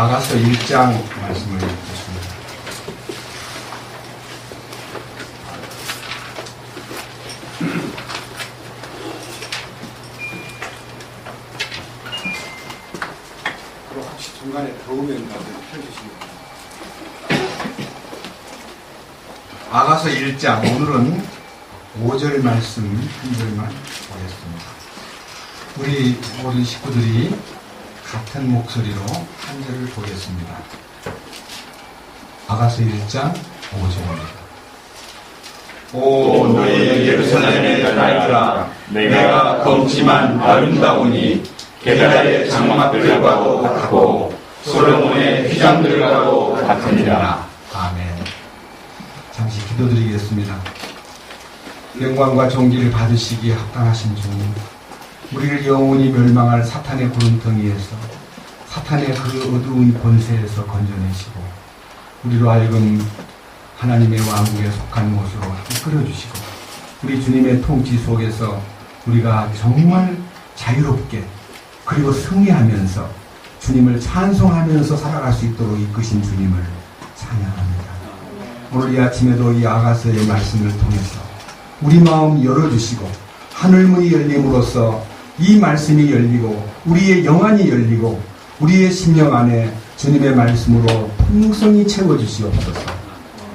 아가서 1장 말씀을 읽겠습니다. 혹시 중간에 더우면 펴주시면. 아가서 1장, 오늘은 5절 말씀 한 절만 보겠습니다. 우리 모든 식구들이 같은 목소리로 한 절을 보겠습니다. 아가서 1장 5절입니다. 오 너희 예루살렘의 딸들아, 내가 검지만 아름다우니 게달의 장막들과도 같고 솔로몬의 휘장들과도 같으니라. 아멘. 잠시 기도드리겠습니다. 영광과 존귀를 받으시기에 합당하신 주님, 우리를 영원히 멸망할 사탄의 구름텅이에서, 사탄의 그 어두운 권세에서 건져내시고 우리로 하여금 하나님의 왕국에 속한 곳으로 이끌어주시고 우리 주님의 통치 속에서 우리가 정말 자유롭게 그리고 승리하면서 주님을 찬송하면서 살아갈 수 있도록 이끄신 주님을 찬양합니다. 오늘 이 아침에도 이 아가서의 말씀을 통해서 우리 마음 열어주시고 하늘문이 열림으로써 이 말씀이 열리고 우리의 영안이 열리고 우리의 심령 안에 주님의 말씀으로 풍성히 채워주시옵소서.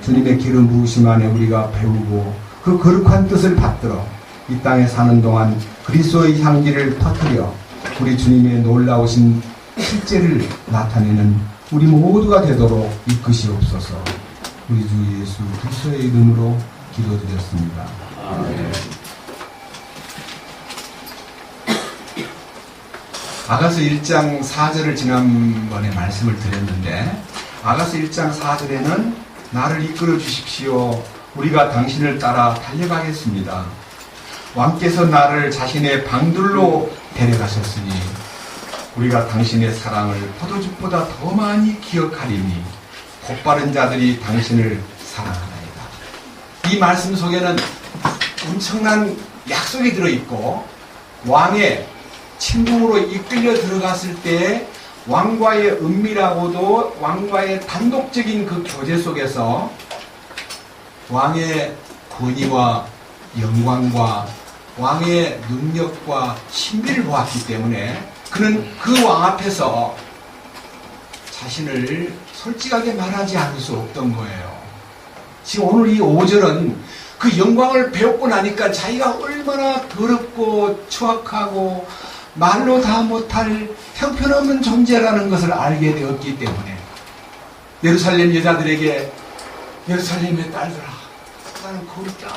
주님의 기름 부으심 안에 우리가 배우고 그 거룩한 뜻을 받들어 이 땅에 사는 동안 그리스도의 향기를 퍼뜨려 우리 주님의 놀라우신 실제를 나타내는 우리 모두가 되도록 이끄시옵소서. 우리 주 예수 그리스도의 이름으로 기도드렸습니다. 아멘. 아가서 1장 4절을 지난번에 말씀을 드렸는데 아가서 1장 4절에는 나를 이끌어 주십시오. 우리가 당신을 따라 달려가겠습니다. 왕께서 나를 자신의 방들로 데려가셨으니 우리가 당신의 사랑을 포도즙보다 더 많이 기억하리니 복바른 자들이 당신을 사랑하나이다. 이 말씀 속에는 엄청난 약속이 들어있고 왕의 침공으로 이끌려 들어갔을 때 왕과의 은밀하고도 왕과의 단독적인 그 교제 속에서 왕의 권위와 영광과 왕의 능력과 신비를 보았기 때문에 그는 그 왕 앞에서 자신을 솔직하게 말하지 않을 수 없던 거예요. 지금 오늘 이 5절은 그 영광을 배우고 나니까 자기가 얼마나 더럽고 추악하고 말로 다 못할 형편없는 존재라는 것을 알게 되었기 때문에 예루살렘 여자들에게 예루살렘의 딸들아, 나는 거룩다,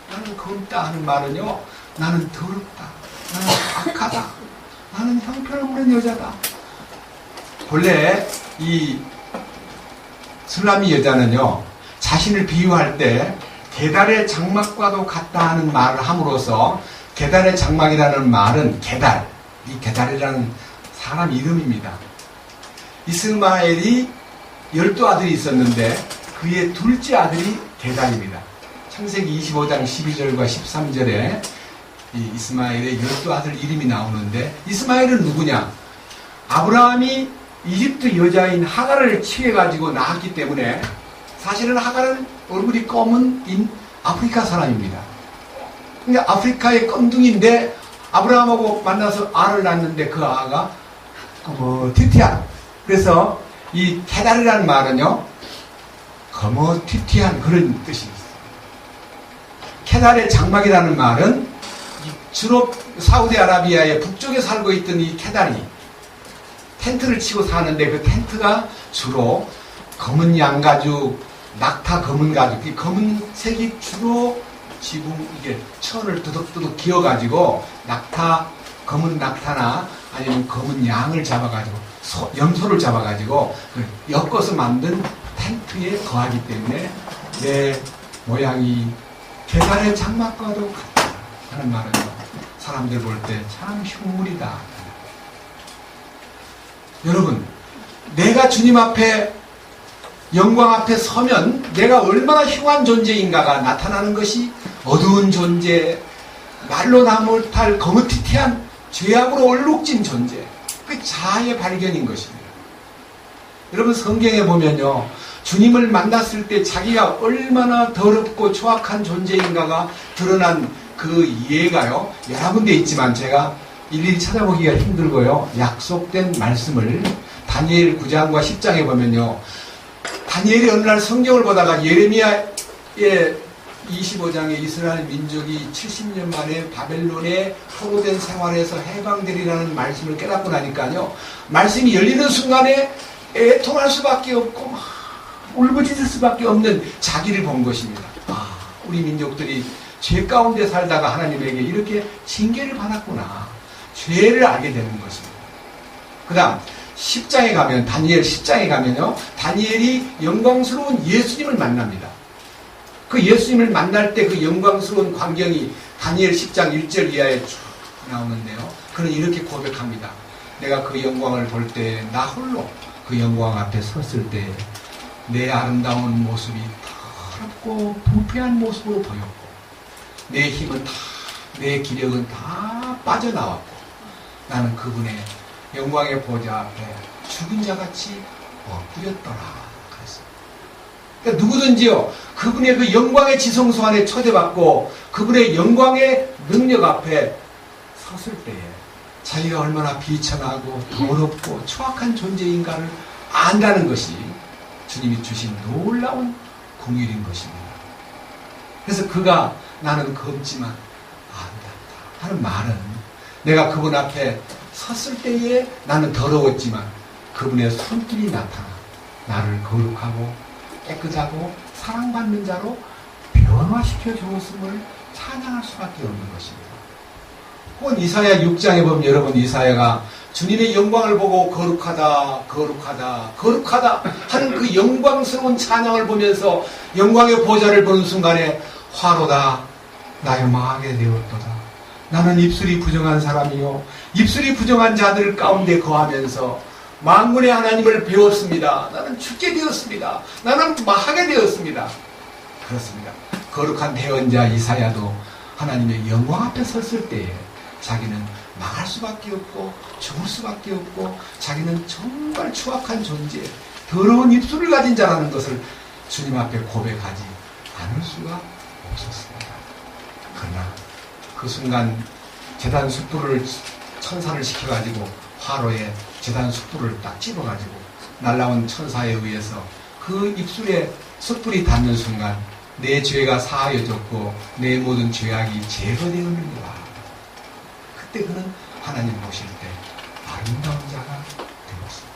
나는 거룩다 하는 말은요, 나는 더럽다, 나는 악하다, 나는 형편없는 여자다. 본래 이 술라미 여자는요, 자신을 비유할 때 게달의 장막과도 같다 하는 말을 함으로써 게달의 장막이라는 말은 게달, 이 게달이라는 사람 이름입니다. 이스마엘이 12아들이 있었는데 그의 둘째 아들이 게달입니다. 창세기 25장 12절과 13절에 이 이스마엘의 12아들 이름이 나오는데 이스마엘은 누구냐? 아브라함이 이집트 여자인 하갈을 취해가지고 낳았기 때문에 사실은 하갈은 얼굴이 검은 아프리카 사람입니다. 근데 아프리카의 껌둥이인데 아브라함하고 만나서 알을 낳는데 그 아가 거머튀튀한. 그래서 이 게달이라는 말은요, 거머튀튀한 그런 뜻이 있어요. 게달의 장막이라는 말은 주로 사우디아라비아의 북쪽에 살고 있던 이 게달이 텐트를 치고 사는데 그 텐트가 주로 검은 양가죽, 낙타 검은 가죽, 이 검은색이 주로 지붕 이게 천을 두둑두둑 기어가지고 검은 낙타나 아니면 검은 양을 잡아가지고 염소를 잡아가지고 엮어서 만든 텐트에 거하기 때문에 내 모양이 게달의 장막과도 같다 하는 말은요, 사람들 볼 때 참 흉물이다. 여러분, 내가 주님 앞에 영광 앞에 서면 내가 얼마나 흉한 존재인가가 나타나는 것이 어두운 존재, 말로 다 못할 거무튀튀한 죄악으로 얼룩진 존재, 그 자아의 발견인 것입니다. 여러분 성경에 보면요, 주님을 만났을 때 자기가 얼마나 더럽고 추악한 존재인가가 드러난 그 예가요, 여러 군데 있지만 제가 일일이 찾아보기가 힘들고요, 약속된 말씀을 다니엘 9장과 10장에 보면요, 다니엘이 어느 날 성경을 보다가 예레미야의 25장에 이스라엘 민족이 70년 만에 바벨론에 포로된 생활에서 해방되리라는 말씀을 깨닫고 나니까요, 말씀이 열리는 순간에 애통할 수밖에 없고 막 울부짖을 수밖에 없는 자기를 본 것입니다. 아, 우리 민족들이 죄 가운데 살다가 하나님에게 이렇게 징계를 받았구나, 죄를 알게 되는 것입니다. 그 다음 10장에 가면, 다니엘 10장에 가면요, 다니엘이 영광스러운 예수님을 만납니다. 그 예수님을 만날 때 그 영광스러운 광경이 다니엘 10장 1절 이하에 쭉 나오는데요, 그는 이렇게 고백합니다. 내가 그 영광을 볼 때 나 홀로 그 영광 앞에 섰을 때 내 아름다운 모습이 더럽고 부패한 모습으로 보였고, 내 힘은 다, 내 기력은 다 빠져나왔고, 나는 그분의 영광의 보좌 앞에 죽은 자같이 엎드렸더라 그랬어요. 그러니까 누구든지요, 그분의 그 영광의 지성소 안에 초대받고 그분의 영광의 능력 앞에 섰을 때에 자기가 얼마나 비천하고 더럽고 추악한 존재인가를 안다는 것이 주님이 주신 놀라운 공일인 것입니다. 그래서 그가 나는 검지만 아름답다 하는 말은, 내가 그분 앞에 섰을 때에 나는 더러웠지만 그분의 손길이 나타나 나를 거룩하고 깨끗하고 사랑받는 자로 변화시켜 주었음을 찬양할 수밖에 없는 것입니다. 혹은 이사야 6장에 보면 여러분, 이사야가 주님의 영광을 보고 거룩하다 거룩하다 거룩하다 하는 그 영광스러운 찬양을 보면서 영광의 보좌를 보는 순간에 화로다 나여 망하게 되었도다. 나는 입술이 부정한 사람이요 입술이 부정한 자들 가운데 거하면서 만군의 하나님을 배웠습니다. 나는 죽게 되었습니다. 나는 망하게 되었습니다. 그렇습니다. 거룩한 대언자 이사야도 하나님의 영광 앞에 섰을 때에 자기는 망할 수밖에 없고 죽을 수밖에 없고 자기는 정말 추악한 존재, 더러운 입술을 가진 자라는 것을 주님 앞에 고백하지 않을 수가 없었습니다. 그러나 그 순간 제단 숯불을 천사를 시켜가지고 화로에 제단 숯불을 딱 집어가지고 날라온 천사에 의해서 그 입술에 숯불이 닿는 순간 내 죄가 사하여졌고 내 모든 죄악이 제거되었느니라. 그때 그는 하나님 보실 때 아름다운 자가 되었습니다.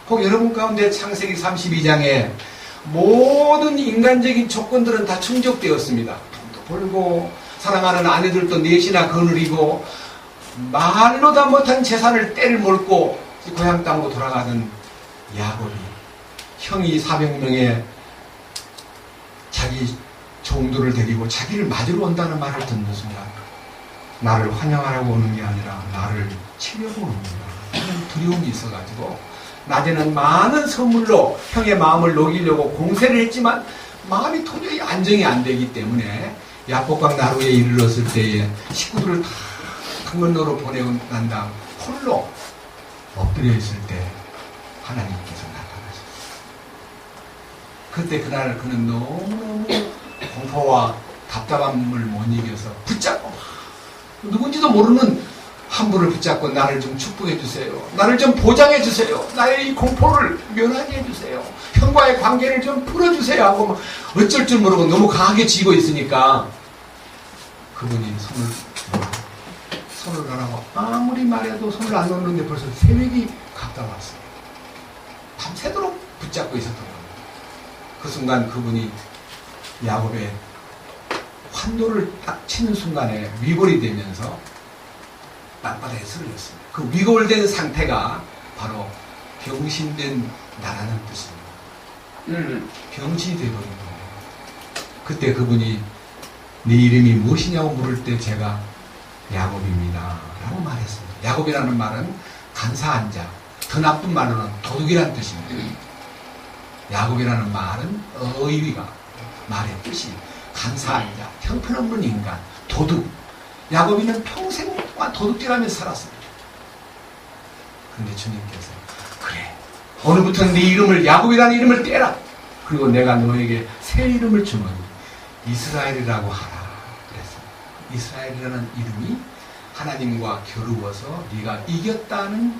꼭 여러분 가운데 창세기 32장에 모든 인간적인 조건들은 다 충족되었습니다. 돈도 벌고 사랑하는 아내들도 넷이나 거느리고 말로 다 못한 재산을 떼를 몰고 고향 땅으로 돌아가던 야곱이 형이 400명의 자기 종들을 데리고 자기를 맞으러 온다는 말을 듣는 순간 나를 환영하라고 오는 게 아니라 나를 치려고 오는구나 하는 두려움이 있어가지고 낮에는 많은 선물로 형의 마음을 녹이려고 공세를 했지만 마음이 도저히 안정이 안 되기 때문에 야복강 나루에 이르렀을 때에 식구들을 다 강건너로 보내고 난 다음 홀로 엎드려 있을 때 하나님께서 나타나셨어요. 그때 그날 그는 너무너무 공포와 답답함을 못 이겨서 붙잡고 누군지도 모르는 한 분을 붙잡고 나를 좀 축복해 주세요. 나를 좀 보장해 주세요. 나의 이 공포를 면하게 해주세요. 형과의 관계를 좀 풀어주세요 하고 막 어쩔 줄 모르고 너무 강하게 쥐고 있으니까 그분이 손을 가라고 아무리 말해도 손을 안 놓는데 벌써 새벽이 가까웠어요. 밤새도록 붙잡고 있었던 겁니다. 그 순간 그분이 야곱의 환도를 딱 치는 순간에 위골이 되면서 땅바닥에 쓰러졌습니다. 그 위골된 상태가 바로 병신된 나라는 뜻입니다. 병신이 되어버린 거예요. 그때 그분이 네 이름이 무엇이냐고 물을 때 제가 야곱입니다 라고 말했습니다. 야곱이라는 말은 간사한 자, 더 나쁜 말로는 도둑이라는 뜻입니다. 야곱이라는 말은 어휘가 말의 뜻이 간사한 자, 형편없는 인간, 도둑. 야곱이는 평생 동안 도둑질하면서 살았습니다. 그런데 주님께서 그래 오늘부터 네 이름을 야곱이라는 이름을 떼라. 그리고 내가 너에게 새 이름을 주머니 이스라엘이라고 하라. 그래서 이스라엘이라는 이름이 하나님과 겨루어서 네가 이겼다는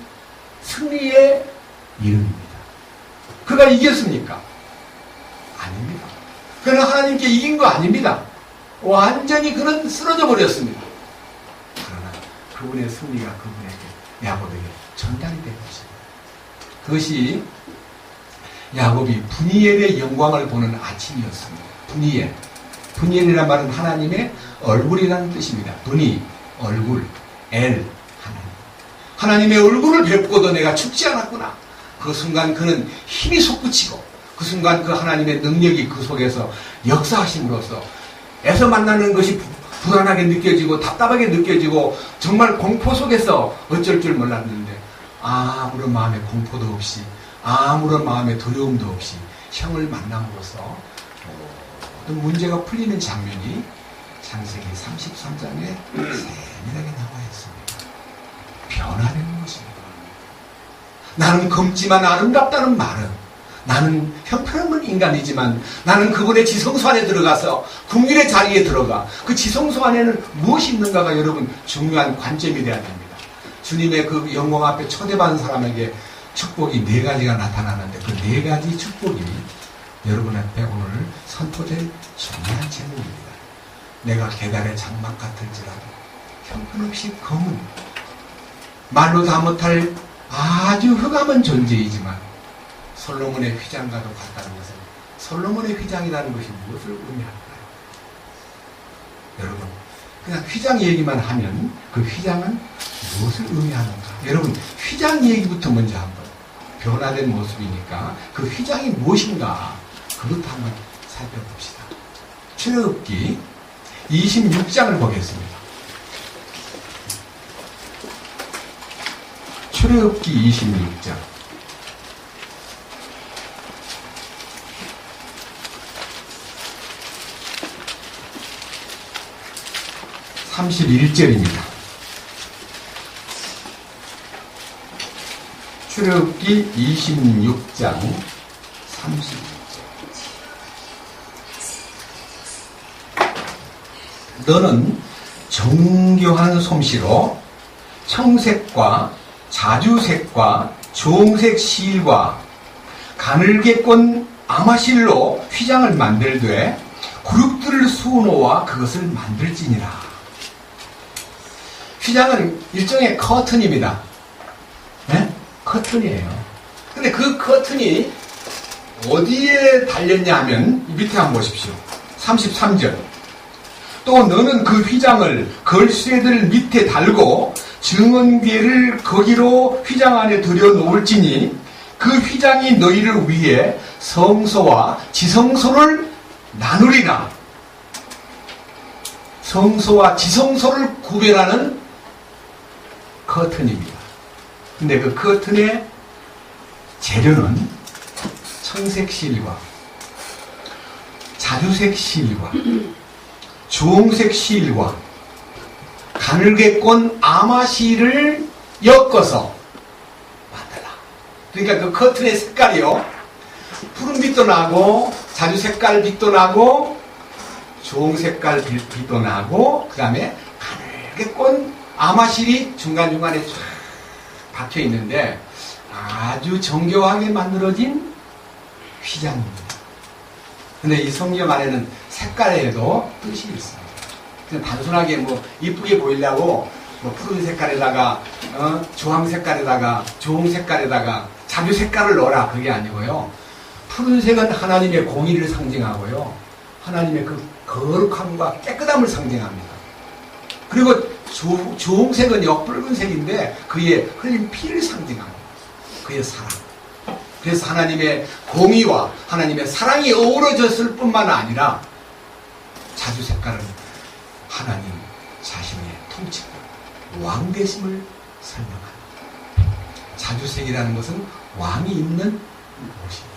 승리의 이름입니다. 그가 이겼습니까? 아닙니다. 그는 하나님께 이긴 거 아닙니다. 완전히 그는 쓰러져 버렸습니다. 그러나 그분의 승리가 그분에게, 야곱에게 전달이 된 것입니다. 그것이 야곱이 분이엘의 영광을 보는 아침이었습니다. 분이엘. 분이엘이란 말은 하나님의 얼굴이라는 뜻입니다. 분이, 얼굴, 엘, 하나님. 하나님의 얼굴을 뵙고도 내가 죽지 않았구나. 그 순간 그는 힘이 솟구치고 그 순간 그 하나님의 능력이 그 속에서 역사하심으로써 애서 만나는 것이 불안하게 느껴지고 답답하게 느껴지고 정말 공포 속에서 어쩔 줄 몰랐는데 아무런 마음의 공포도 없이 아무런 마음의 두려움도 없이 형을 만남으로써 어떤 문제가 풀리는 장면이 창세기 33장에 세밀하게 나와 있습니다. 변화되는 것입니다. 나는 검지만 아름답다는 말은 나는 형편없는 인간이지만 나는 그분의 지성소 안에 들어가서 국민의 자리에 들어가 그 지성소 안에는 무엇이 있는가가 여러분 중요한 관점이 되어야 됩니다. 주님의 그 영광 앞에 초대받은 사람에게 축복이 4가지가 나타나는데 그 4가지 축복이 여러분 앞에 오늘 선포될 중요한 제목입니다. 내가 계달의 장막 같을지라도 형편없이 검은 말로 다 못할 아주 흑암한 존재이지만 솔로몬의 휘장과도 같다는 것은 솔로몬의 휘장이라는 것이 무엇을 의미할까요? 여러분 그냥 휘장 얘기만 하면 그 휘장은 무엇을 의미하는가? 여러분 휘장 얘기부터 먼저 한번 변화된 모습이니까 그 휘장이 무엇인가? 그것도 한번 살펴봅시다. 출애굽기 26장을 보겠습니다. 출애굽기 26장 31절입니다. 출애굽기 26장 31절. 너는 정교한 솜씨로 청색과 자주색과 주홍색 실과 가늘게 꼰 아마실로 휘장을 만들되 그룹들을 수놓아 그것을 만들지니라. 휘장은 일종의 커튼입니다. 네? 커튼이에요. 근데 그 커튼이 어디에 달렸냐 하면 밑에 한번 보십시오. 33절. 또 너는 그 휘장을 걸쇠들 밑에 달고 증언궤를 거기로 휘장 안에 들여놓을지니 그 휘장이 너희를 위해 성소와 지성소를 나누리라. 성소와 지성소를 구별하는 커튼입니다. 근데 그 커튼의 재료는 청색 실과 자주색 실과 주홍색 실과 가늘게 꼰 아마실을 엮어서 만들라. 그러니까 그 커튼의 색깔이요, 푸른 빛도 나고 자주 색깔 빛도 나고 주홍 색깔 빛도 나고 그 다음에 가늘게 꼰 아마실이 중간중간에 쫙 박혀 있는데 아주 정교하게 만들어진 휘장입니다. 근데 이 성경 안에는 색깔에도 뜻이 있습니다. 그냥 단순하게 뭐 이쁘게 보이려고 뭐 푸른 색깔에다가 주황 색깔에다가 주홍 색깔에다가 자주 색깔을 넣어라, 그게 아니고요. 푸른색은 하나님의 공의를 상징하고요, 하나님의 그 거룩함과 깨끗함을 상징합니다. 그리고 주홍색은요 붉은색인데 그의 흘린 피를 상징합니다. 그의 사랑. 그래서 하나님의 공의와 하나님의 사랑이 어우러졌을 뿐만 아니라 자주 색깔은 하나님 자신의 통치권, 왕대심을 설명합니다. 자주색이라는 것은 왕이 있는 옷입니다.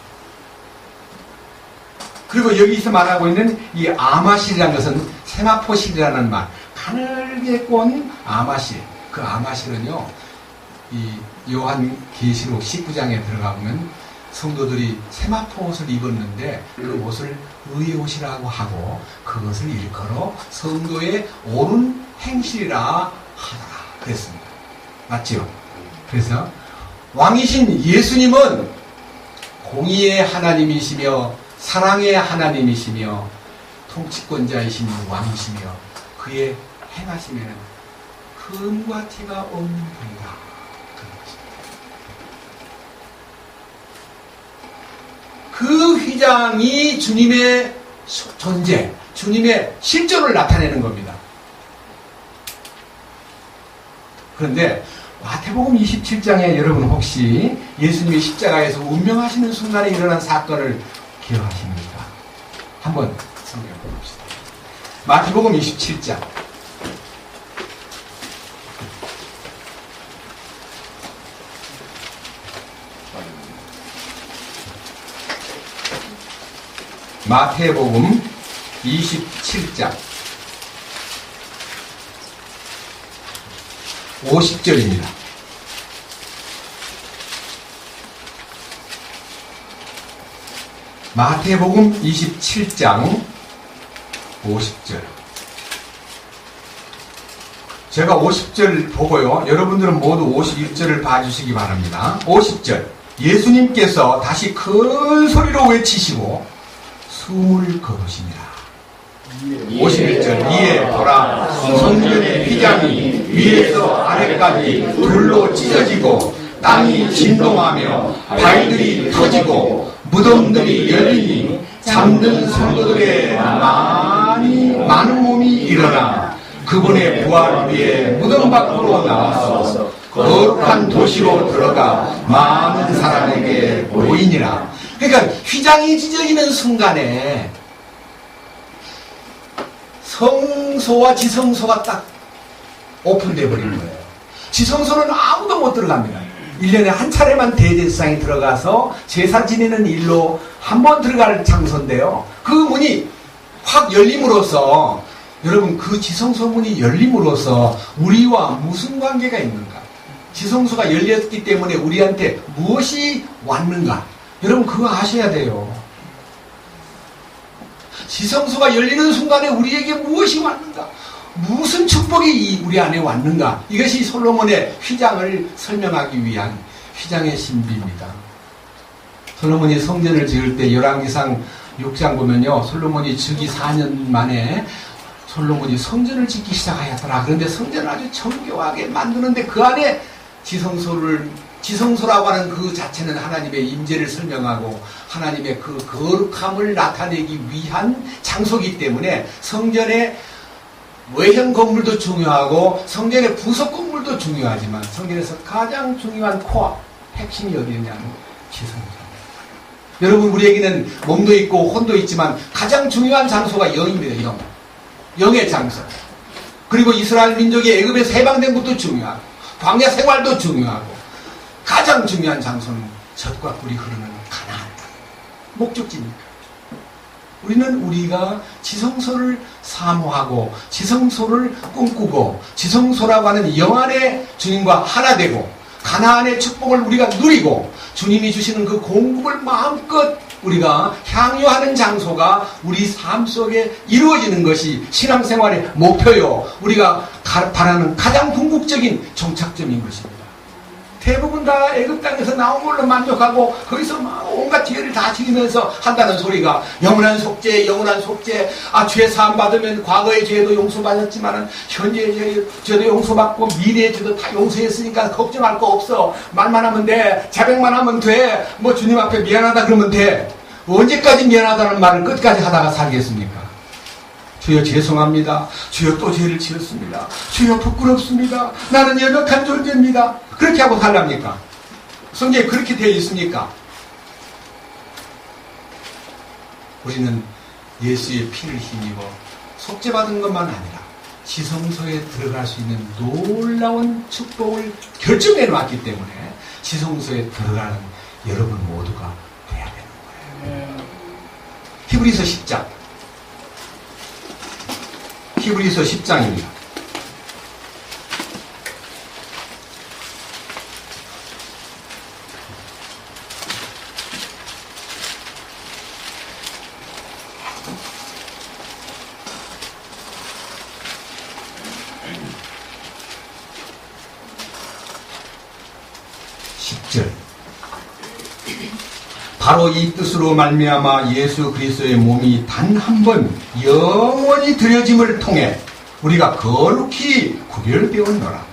그리고 여기서 말하고 있는 이 아마실이라는 것은 세마포실이라는 말, 가늘게 꼰 아마실. 그 아마실은요, 이 요한 계시록 19장에 들어가 보면 성도들이 세마포 옷을 입었는데 그 옷을 의의 옷이라고 하고 그것을 일컬어 성도의 옳은 행실이라 하더라 그랬습니다. 맞죠? 그래서 왕이신 예수님은 공의의 하나님이시며 사랑의 하나님이시며 통치권자이신 왕이시며 그의 행하심에는 흠과 티가 없는 분이다. 그 휘장이 주님의 존재, 주님의 실존을 나타내는 겁니다. 그런데 마태복음 27장에 여러분 혹시 예수님이 십자가에서 운명하시는 순간에 일어난 사건을 기억하십니까? 한번 성경 봅시다. 마태복음 27장. 마태복음 27장 50절입니다. 마태복음 27장 50절. 제가 50절 보고요. 여러분들은 모두 51절을 봐주시기 바랍니다. 50절. 예수님께서 다시 큰 소리로 외치시고 숨을 거두시니라. 51절. 이에 보라, 성전의 휘장이 위에서 아래까지 불로 찢어지고 땅이 진동하며 바위들이 터지고 무덤들이 열리니 잠든 성도들의 많은 몸이 일어나 그분의 부활을 위해 무덤 밖으로 나와서 거룩한 도시로 들어가 많은 사람에게 보이니라. 그러니까 휘장이 찢어지는 순간에 성소와 지성소가 딱 오픈되어 버리는 거예요. 지성소는 아무도 못 들어갑니다. 1년에 한 차례만 대제사장이 들어가서 제사 지내는 일로 한 번 들어갈 장소인데요. 그 문이 확 열림으로써 여러분 그 지성소 문이 열림으로써 우리와 무슨 관계가 있는가? 지성소가 열렸기 때문에 우리한테 무엇이 왔는가? 여러분 그거 아셔야 돼요. 지성소가 열리는 순간에 우리에게 무엇이 왔는가? 무슨 축복이 우리 안에 왔는가? 이것이 솔로몬의 휘장을 설명하기 위한 휘장의 신비입니다. 솔로몬이 성전을 지을 때 열왕기상 6장 보면요. 솔로몬이 즉위 4년 만에 솔로몬이 성전을 짓기 시작하였더라. 그런데 성전을 아주 정교하게 만드는데 그 안에 지성소라고 하는 그 자체는 하나님의 임재를 설명하고 하나님의 그 거룩함을 나타내기 위한 장소이기 때문에 성전의 외형 건물도 중요하고 성전의 부속 건물도 중요하지만 성전에서 가장 중요한 코어, 핵심이 어디냐면 지성소입니다. 여러분 우리에게는 몸도 있고 혼도 있지만 가장 중요한 장소가 영입니다. 영의 장소. 그리고 이스라엘 민족이 애굽에서 해방된 것도 중요하고 광야 생활도 중요하고 가장 중요한 장소는 젖과 꿀이 흐르는 가나안 땅. 목적지입니다. 우리는 우리가 지성소를 사모하고 지성소를 꿈꾸고 지성소라고 하는 영안의 주님과 하나 되고 가나안의 축복을 우리가 누리고 주님이 주시는 그 공급을 마음껏 우리가 향유하는 장소가 우리 삶 속에 이루어지는 것이 신앙생활의 목표요. 우리가 바라는 가장 궁극적인 종착점인 것입니다. 대부분 다 애굽 땅에서 나온 걸로 만족하고 거기서 막 온갖 지혜를 다 지니면서 한다는 소리가 영원한 속죄, 영원한 속죄. 죄 사함 받으면 과거의 죄도 용서받았지만은 현재의 죄도 용서받고 미래의 죄도 다 용서했으니까 걱정할 거 없어. 말만 하면 돼. 자백만 하면 돼. 뭐 주님 앞에 미안하다 그러면 돼. 언제까지 미안하다는 말을 끝까지 하다가 살겠습니까? 주여 죄송합니다. 주여 또 죄를 지었습니다. 주여 부끄럽습니다. 나는 연약한 존재입니다. 그렇게 하고 살랍니까? 성경에 그렇게 되어 있습니까? 우리는 예수의 피를 힘입어 속죄받은 것만 아니라 지성소에 들어갈 수 있는 놀라운 축복을 결정해 놨기 때문에 지성소에 들어가는 여러분 모두가 돼야 되는 거예요. 히브리서 10장. 히브리서 10장입니다. 바로 이 뜻으로 말미암아 예수 그리스도의 몸이 단 한 번 영원히 드려짐을 통해 우리가 거룩히 구별되었노라.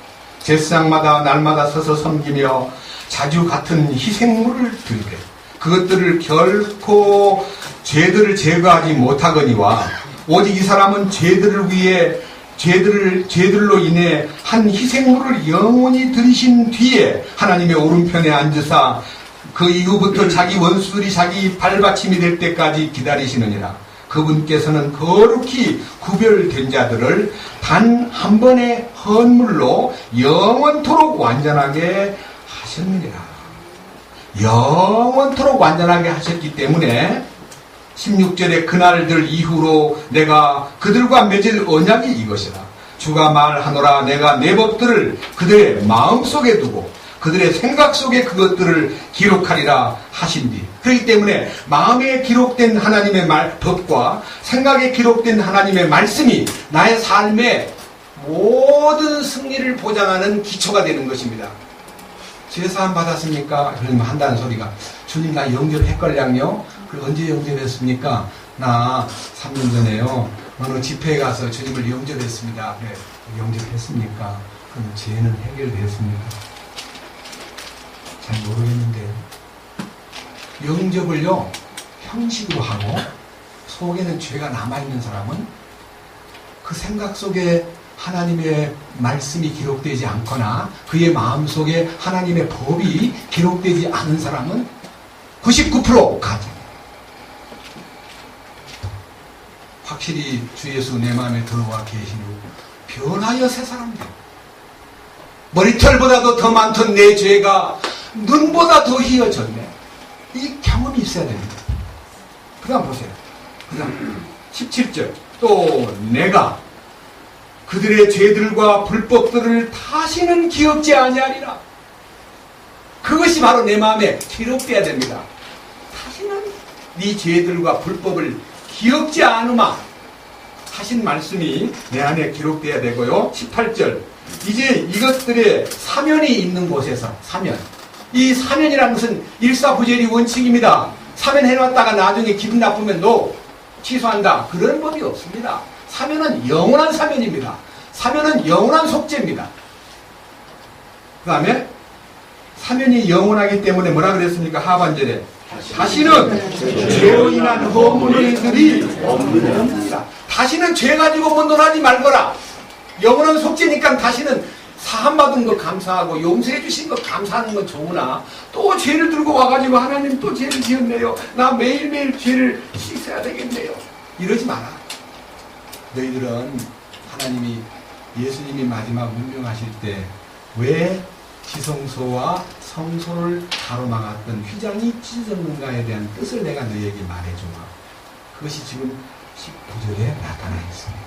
제사장마다 날마다 서서 섬기며 자주 같은 희생물을 드리되 그것들을 결코 죄들을 제거하지 못하거니와 오직 이 사람은 죄들을 위해 죄들로 인해 한 희생물을 영원히 드리신 뒤에 하나님의 오른편에 앉으사 그 이후부터 자기 원수들이 자기 발받침이 될 때까지 기다리시느니라. 그분께서는 거룩히 구별된 자들을 단 한 번의 헌물로 영원토록 완전하게 하셨느니라. 영원토록 완전하게 하셨기 때문에 16절에 그날들 이후로 내가 그들과 맺을 언약이 이것이라. 주가 말하노라. 내가 내 법들을 그들의 마음속에 두고 그들의 생각 속에 그것들을 기록하리라 하신디. 그렇기 때문에 마음에 기록된 하나님의 법과 생각에 기록된 하나님의 말씀이 나의 삶의 모든 승리를 보장하는 기초가 되는 것입니다. 제사함 받았습니까? 그러면 한다는 소리가, 주님 나 영접했걸량요? 그리고 언제 영접했습니까? 나 3년 전에요 어느 집회에 가서 주님을 영접했습니다. 그래, 영접했습니까? 그럼 죄는 해결됐습니까? 잘 모르겠는데요. 영접을요 형식으로 하고 속에는 죄가 남아있는 사람은 그 생각 속에 하나님의 말씀이 기록되지 않거나 그의 마음속에 하나님의 법이 기록되지 않은 사람은 99% 가짜입니다. 확실히 주 예수 내 마음에 들어와 계시니 변하여 새 사람 되고 머리털보다도 더 많던 내 죄가 눈보다 더 희어졌네. 이 경험이 있어야 됩니다. 그 다음 보세요. 그 다음 17절 또 내가 그들의 죄들과 불법들을 다시는 기억지 아니하리라. 그것이 바로 내 마음에 기록돼야 됩니다. 다시는 네 죄들과 불법을 기억지 않으마 하신 말씀이 내 안에 기록돼야 되고요. 18절 이제 이것들의 사면이 있는 곳에서 사면, 이 사면이라는 것은 일사부재리 원칙입니다. 사면해놨다가 나중에 기분 나쁘면 너 취소한다, 그런 법이 없습니다. 사면은 영원한 사면입니다. 사면은 영원한 속죄입니다. 그 다음에 사면이 영원하기 때문에 뭐라 그랬습니까? 하반절에 다시는 죄로 인한 허물들이 없느니라. 다시는 죄 가지고 mon논하지 말거라. 영원한 속죄니까 다시는 사함받은 거 감사하고 용서해 주신 거 감사하는 건 좋으나 또 죄를 들고 와가지고 하나님 또 죄를 지었네요. 나 매일매일 죄를 씻어야 되겠네요. 이러지 마라. 너희들은 하나님이 예수님이 마지막 운명하실 때 왜 지성소와 성소를 가로막았던 휘장이 찢어졌는가에 대한 뜻을 내가 너희에게 말해주마. 그것이 지금 19절에 나타나 있습니다.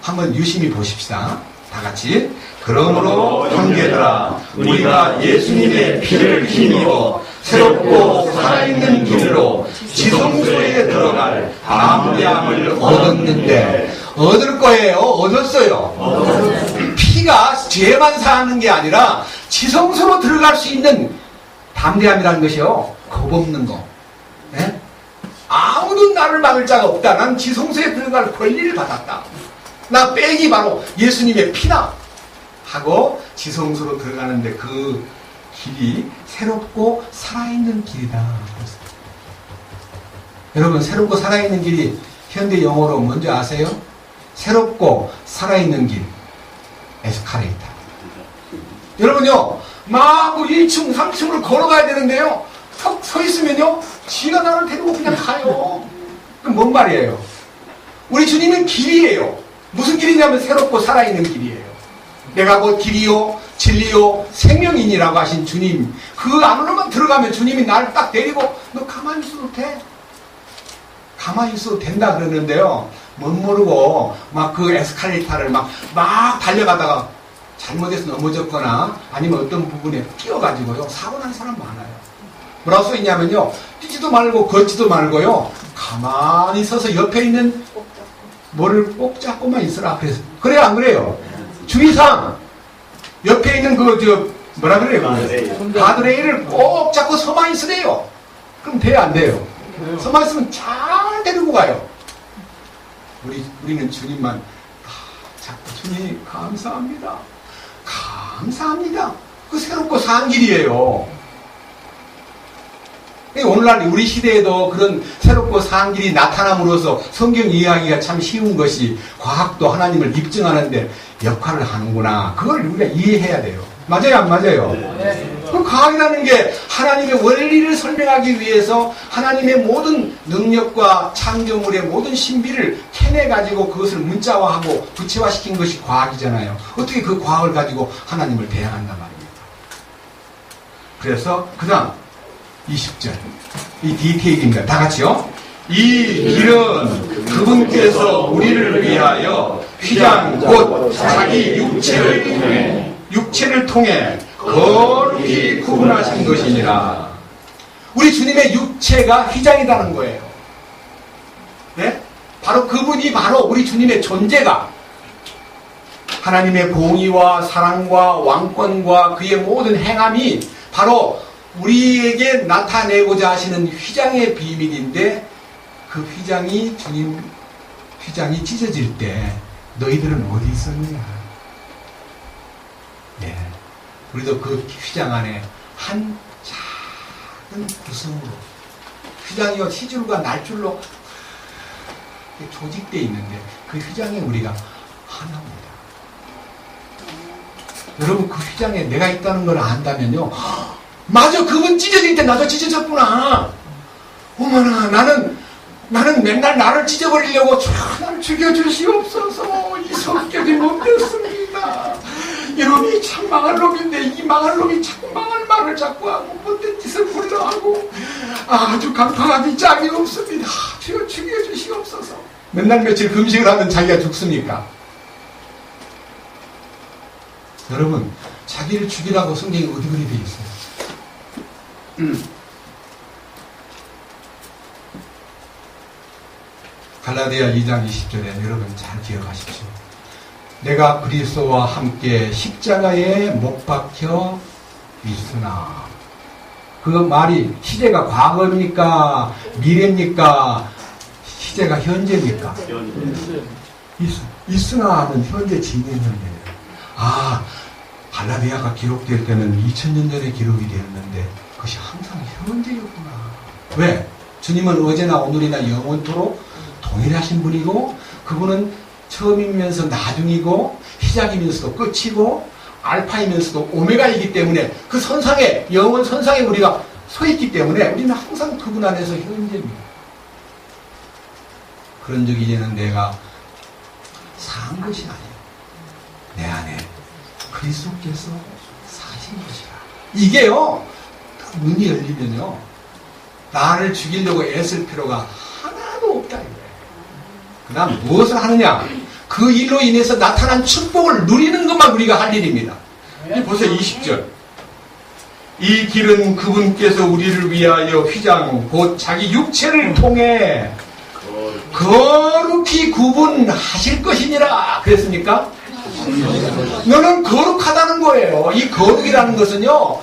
한번 유심히 보십시다. 다 같이. 그러므로 형제들아 우리가 예수님의 피를 힘입어 새롭고 살아있는 길로 지성소에 들어갈 담대함을 얻었는데 얻을 거예요? 얻었어요? 피가 죄만 사하는 게 아니라 지성소로 들어갈 수 있는 담대함이라는 것이요 겁없는 거. 네? 아무도 나를 막을 자가 없다. 난 지성소에 들어갈 권리를 받았다. 나 백이 바로 예수님의 피다 하고 지성소로 들어가는데 그 길이 새롭고 살아있는 길이다. 여러분 새롭고 살아있는 길이 현대 영어로 뭔지 아세요? 새롭고 살아있는 길, 에스카레이터. 여러분요 막 1층 3층을 걸어가야 되는데요 턱 서 있으면요 지가 나를 데리고 그냥 가요. 그럼 뭔 말이에요? 우리 주님은 길이에요. 무슨 길이냐면 새롭고 살아있는 길이에요. 내가 곧 길이요 진리요 생명이니라고 하신 주님, 그 안으로만 들어가면 주님이 나를 딱 데리고 너 가만히 있어도 돼. 가만히 있어도 된다 그러는데요 못 모르고 막 그 에스컬레이터를 막 달려가다가 잘못해서 넘어졌거나 아니면 어떤 부분에 끼어가지고요 사고 난 사람 많아요. 뭐라고 써있냐면요 뛰지도 말고 걷지도 말고요 가만히 서서 옆에 있는 뭐를 꼭 잡고만 있으라. 그래서 그래요 안 그래요? 주의사항 옆에 있는 뭐라 그래요? 가드레일을 꼭 잡고 서만 있으래요. 그럼 돼요, 안 돼요? 서만 있으면 잘 데리고 가요. 우리는 주님만 자꾸 주님 감사합니다. 감사합니다. 그 새롭고 산 길이에요. 오늘날 우리 시대에도 그런 새롭고 산 길이 나타남으로써 성경 이해하기가 참 쉬운 것이 과학도 하나님을 입증하는데 역할을 하는구나. 그걸 우리가 이해해야 돼요. 맞아요, 안 맞아요? 그 과학이라는 게 하나님의 원리를 설명하기 위해서 하나님의 모든 능력과 창조물의 모든 신비를 캐내가지고 그것을 문자화하고 구체화시킨 것이 과학이잖아요. 어떻게 그 과학을 가지고 하나님을 대항한단 말입니까? 그래서 그 다음 20절 이 디테일입니다. 다 같이요. 이 길은 그분께서 우리를 위하여 휘장 곧 자기 육체를 통해 거룩히 구분하신 것이니라. 우리 주님의 육체가 휘장이라는 거예요. 네? 바로 그분이 바로 우리 주님의 존재가 하나님의 공의와 사랑과 왕권과 그의 모든 행함이 바로 우리에게 나타내고자 하시는 휘장의 비밀인데 그 휘장이 주님 휘장이 찢어질 때 너희들은 어디 있었느냐? 예, 우리도 그 휘장 안에 한 작은 구성으로 휘장이요 시줄과 날줄로 조직되어 있는데 그 휘장에 우리가 하나입니다. 여러분 그 휘장에 내가 있다는 걸 안다면요, 맞아, 그분 찢어질 때 나도 찢어졌구나. 어머나, 나는 맨날 나를 찢어버리려고 나를 죽여주시옵소서. 이 성격이 못됐습니다. 이놈이 참 망할 놈인데 이 망할 놈이 자꾸 망할 말을 자꾸 하고 못된 짓을 불러하고 아주 강팍하기 짝이 없습니다. 주여 죽여주시옵소서. 맨날 며칠 금식을 하면 자기가 죽습니까? 여러분, 자기를 죽이라고 성경이 어디 그리 되어 있어요? 갈라디아 2장 20절에 여러분 잘 기억하십시오. 내가 그리스도와 함께 십자가에 못 박혀 있으나, 그 말이 시제가 과거입니까? 미래입니까? 시제가 현재입니까? 있으나는 현재 진행형이에요. 아, 갈라디아가 기록될 때는 2000년 전에 기록이 되었는데 그것이 항상 현재였구나. 왜? 주님은 어제나 오늘이나 영원토록 동일하신 분이고 그분은 처음이면서 나중이고 시작이면서도 끝이고 알파이면서도 오메가이기 때문에 그 선상에, 영원 선상에 우리가 서 있기 때문에 우리는 항상 그분 안에서 현재입니다. 그런 적 이제는 내가 산 것이 아니에요. 내 안에 그리스도께서 사신 것이라. 이게요, 눈이 열리면요, 나를 죽이려고 애쓸 필요가 하나도 없다 이거예요. 그 다음 무엇을 하느냐? 그 일로 인해서 나타난 축복을 누리는 것만 우리가 할 일입니다. 보세요, 20절. 이 길은 그분께서 우리를 위하여 휘장 곧 자기 육체를 통해 거룩히 구분하실 것이니라 그랬습니까? 너는 거룩하다는 거예요. 이 거룩이라는 것은요,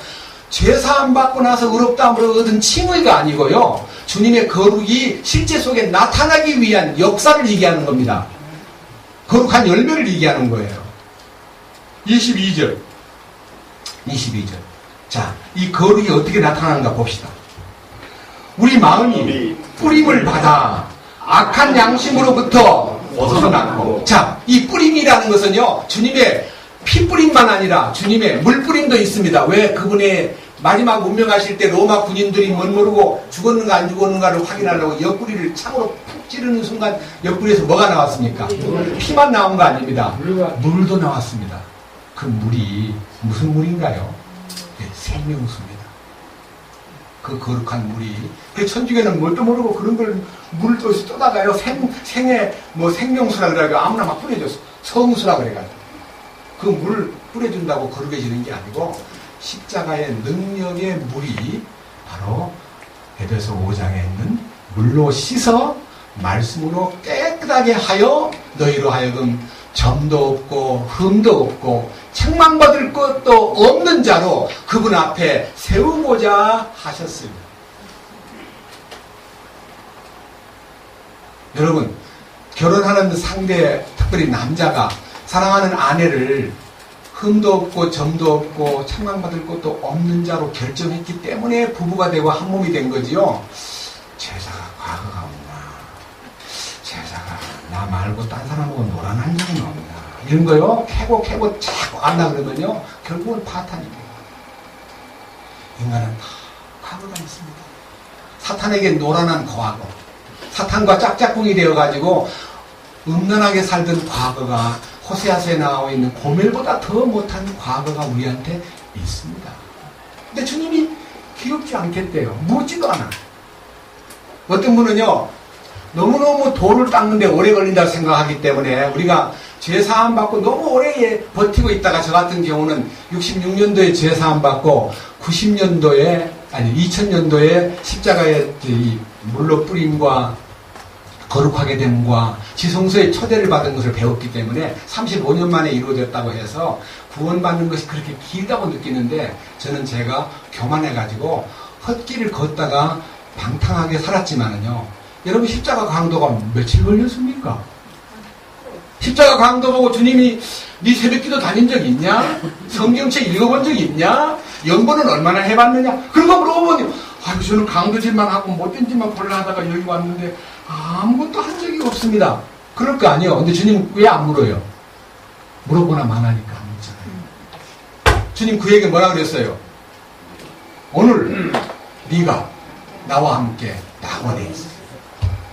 죄사함 받고 나서 의롭다함으로 얻은 칭의가 아니고요, 주님의 거룩이 실제 속에 나타나기 위한 역사를 얘기하는 겁니다. 거룩한 열매를 얘기하는 거예요. 22절. 자, 이 거룩이 어떻게 나타나는가 봅시다. 우리 마음이 뿌림을 받아 악한 양심으로부터 벗어났고. 자, 이 뿌림이라는 것은요, 주님의 피뿌림만 아니라 주님의 물뿌림도 있습니다. 왜? 그분의 마지막 운명하실 때 로마 군인들이 멋모르고 죽었는가 안 죽었는가를 확인하려고 옆구리를 창으로 푹 찌르는 순간 옆구리에서 뭐가 나왔습니까? 피만 나온 거 아닙니다. 물도 나왔습니다. 그 물이 무슨 물인가요? 네, 생명수입니다. 그 거룩한 물이. 그 천주교는 뭣도 모르고 그런 걸 물을 떠다가요. 생의 생명수라 그래가지고 아무나 막 뿌려줬어. 성수라 그래가지고. 그 물을 뿌려준다고 거룩해지는 게 아니고 십자가의 능력의 물이 바로 에베소 5장에 있는 물로 씻어 말씀으로 깨끗하게 하여 너희로 하여금 점도 없고 흠도 없고 책망받을 것도 없는 자로 그분 앞에 세우고자 하셨습니다. 여러분, 결혼하는 상대, 특별히 남자가 사랑하는 아내를 흠도 없고 점도 없고 책망받을 것도 없는 자로 결정했기 때문에 부부가 되고 한 몸이 된 거지요. 제자가 과거가 없나, 제자가 나 말고 딴 사람하고 놀아난 적은 없나, 이런 거요 캐고 자꾸 안나 그러면요 결국은 파탄입니다. 인간은 다 과거가 있습니다. 사탄에게 놀아난 과거, 사탄과 짝짝꿍이 되어가지고 음란하게 살던 과거가 호세아서에 나와 있는 고멜보다 더 못한 과거가 우리한테 있습니다. 근데 주님이 귀엽지 않겠대요. 묻지도 않아. 어떤 분은요, 너무너무 돌을 닦는데 오래 걸린다고 생각하기 때문에 우리가 죄사함 받고 너무 오래 버티고 있다가 저 같은 경우는 66년도에 죄사함 받고 2000년도에 십자가에 이 물로 뿌림과 거룩하게 됨과 지성소에 초대를 받은 것을 배웠기 때문에 35년 만에 이루어졌다고 해서 구원받는 것이 그렇게 길다고 느끼는데, 저는 제가 교만해가지고 헛길을 걷다가 방탕하게 살았지만은요, 여러분 십자가 강도가 며칠 걸렸습니까? 십자가 강도 보고 주님이 네 새벽기도 다닌 적 있냐? 성경책 읽어본 적 있냐? 연보는 얼마나 해봤느냐? 그런 거 물어보면 아유 저는 강도질만 하고 못된 짓만 골라 하다가 여기 왔는데 아무것도 한 적이 없습니다. 그럴 거 아니에요. 근데 주님 왜 안 물어요? 물어보나 마나니까 안 묻잖아요. 주님 그에게 뭐라 그랬어요? 오늘 네가 나와 함께 낙원에 있어.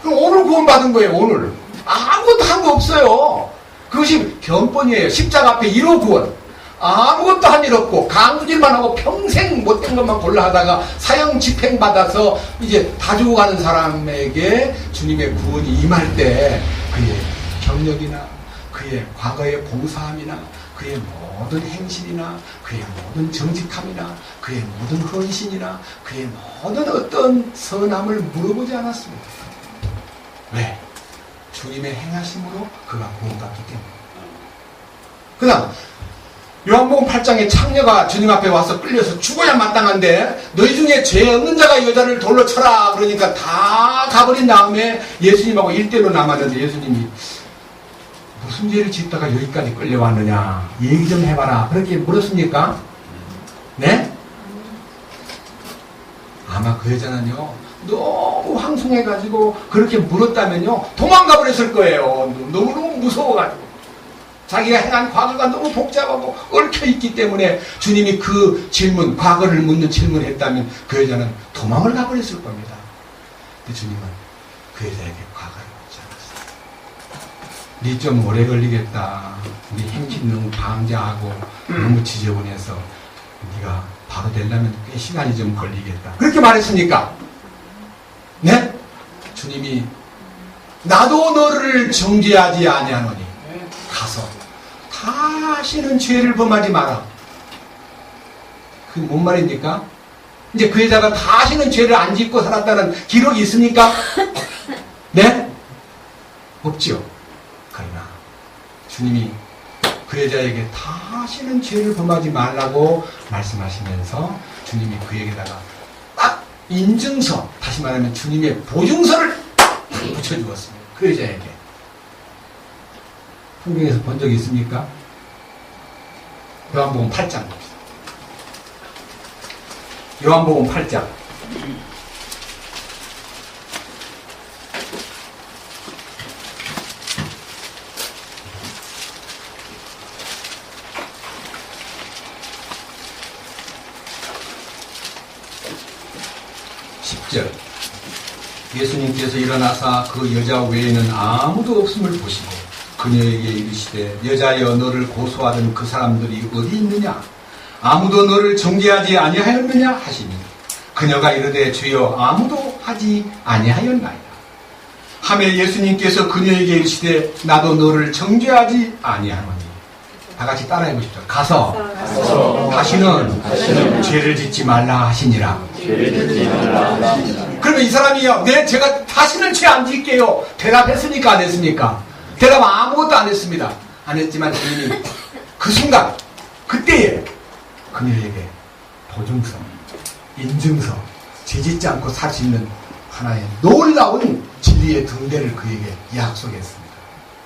그럼 오늘 구원받은 거예요. 오늘 아무것도 한 거 없어요. 그것이 견본이에요. 십자가 앞에 1호 구원. 아무것도 한 일 없고 강구질만 하고 평생 못된 것만 골라 하다가 사형 집행받아서 이제 다 죽어가는 사람에게 주님의 구원이 임할 때 그의 경력이나 그의 과거의 봉사함이나 그의 모든 행실이나 그의 모든 정직함이나 그의 모든 헌신이나 그의 모든 어떤 선함을 물어보지 않았습니다. 왜? 주님의 행하심으로 그가 구원받기 때문에. 그 다음 요한복음 8장에 창녀가 주님 앞에 와서 끌려서 죽어야 마땅한데 너희 중에 죄 없는 자가 여자를 돌로 쳐라 그러니까 다 가버린 다음에 예수님하고 1대로 남았는데 예수님이 무슨 죄를 짓다가 여기까지 끌려왔느냐 얘기 좀 해봐라 그렇게 물었습니까? 네? 아마 그 여자는요 너무 황송해가지고 그렇게 물었다면요 도망가 버렸을 거예요. 너무너무 무서워가지고 자기가 행한 과거가 너무 복잡하고 얽혀있기 때문에 주님이 그 질문, 과거를 묻는 질문을 했다면 그 여자는 도망을 가버렸을 겁니다. 근데 주님은 그 여자에게 과거를 묻지 않았어요. 니 좀 오래 걸리겠다. 니 행실 너무 방자하고 너무 지저분해서 니가 바로 되려면 꽤 시간이 좀 걸리겠다. 그렇게 말했으니까 네? 주님이 나도 너를 정죄하지 아니하노니 가서 다시는 죄를 범하지 마라. 그게 뭔 말입니까? 이제 그 여자가 다시는 죄를 안 짓고 살았다는 기록이 있습니까? 네? 없지요. 그러나 주님이 그 여자에게 다시는 죄를 범하지 말라고 말씀하시면서 주님이 그에게다가 딱 인증서, 다시 말하면 주님의 보증서를 붙여주었습니다. 그 여자에게. 성경에서 본 적이 있습니까? 요한복음 8장 봅시다. 요한복음 8장. 예수님께서 일어나사 그 여자 외에는 아무도 없음을 보시고 그녀에게 이르시되 여자여 너를 고소하던 그 사람들이 어디 있느냐? 아무도 너를 정죄하지 아니하였느냐? 하시니 그녀가 이르되 주여 아무도 하지 아니하였나이다. 하매 예수님께서 그녀에게 이르시되 나도 너를 정죄하지 아니하노니. 다 같이 따라해 보십시오. 가서 다시는 죄를 짓지 말라 하시니라. 그러면 이 사람이요, 네, 제가 다시는 죄 안 짓게요. 대답했습니까? 안 했습니까? 대답 아무것도 안 했습니다. 안 했지만 주님이 그 순간 그때에 그녀에게 보증서, 인증서, 죄짓지 않고 살 수 있는 하나의 놀라운 진리의 등대를 그에게 약속했습니다.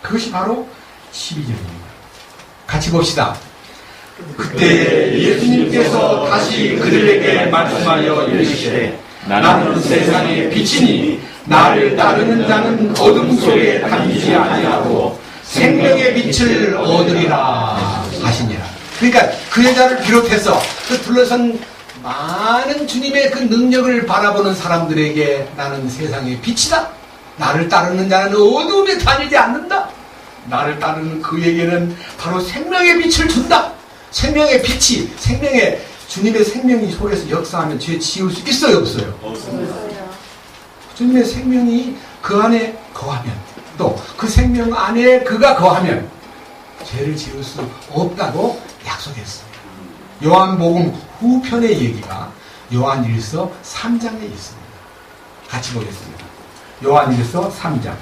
그것이 바로 12절입니다. 같이 봅시다. 그때 예수님께서 다시 그들에게 말씀하여 이르시되 나는 세상의 빛이니 나를 따르는 자는 어둠 속에 다니지 아니하고 생명의 빛을 얻으리라 하시니라. 그러니까 그 여자를 비롯해서 그 둘러선 많은 주님의 그 능력을 바라보는 사람들에게 나는 세상의 빛이다. 나를 따르는 자는 어둠에 다니지 않는다. 나를 따르는 그에게는 바로 생명의 빛을 준다. 생명의 빛이, 주님의 생명이 속에서 역사하면 죄 지울 수 있어요, 없어요? 없어요. 주님의 생명이 그 안에 거하면, 또 그 생명 안에 그가 거하면 죄를 지을 수 없다고 약속했습니다. 요한복음 후편의 얘기가 요한일서 3장에 있습니다. 같이 보겠습니다. 요한일서 3장.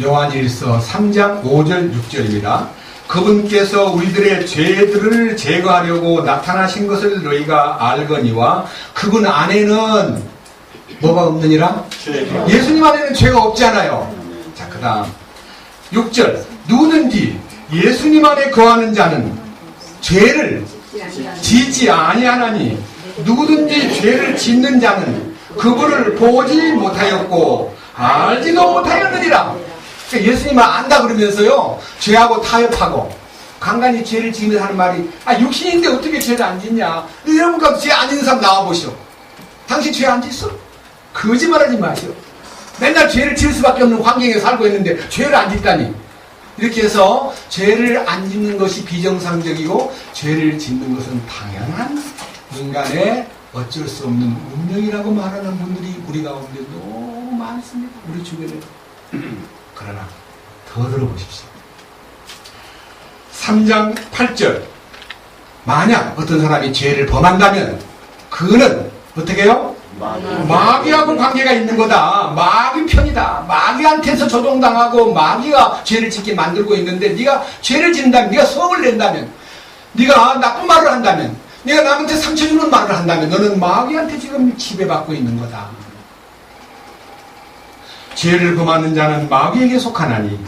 요한일서 3장 5절 6절입니다. 그분께서 우리들의 죄들을 제거하려고 나타나신 것을 너희가 알거니와 그분 안에는 뭐가 없느니라? 예수님 안에는 죄가 없잖아요. 자, 그 다음 6절 누구든지 예수님 안에 거하는 자는 죄를 짓지 아니하나니 누구든지 죄를 짓는 자는 그분을 보지 못하였고 알지도 못하였느니라. 그러니까 예수님을 안다 그러면서요 죄하고 타협하고 간간히 죄를 지으면서 하는 말이 육신인데 어떻게 죄를 안 짓냐. 여러분과 죄 안 짓는 사람 나와보시오. 당신 죄 안 짓어? 거짓말하지 마시오. 맨날 죄를 지을 수밖에 없는 환경에 살고 있는데 죄를 안 짓다니. 이렇게 해서 죄를 안 짓는 것이 비정상적이고 죄를 짓는 것은 당연한 인간의 어쩔 수 없는 운명이라고 말하는 분들이 우리 가운데 너무 많습니다. 우리 주변에. 그러나 더 들어보십시오. 3장 8절 만약 어떤 사람이 죄를 범한다면 그는 어떻게 해요? 마귀하고 관계가 있는 거다. 마귀 편이다. 마귀한테서 조종당하고 마귀가 죄를 짓게 만들고 있는데 네가 죄를 짓는다면, 네가 성을 낸다면, 네가 나쁜 말을 한다면, 네가 남한테 상처 주는 말을 한다면 너는 마귀한테 지금 지배받고 있는 거다. 죄를 범하는 자는 마귀에게 속하나니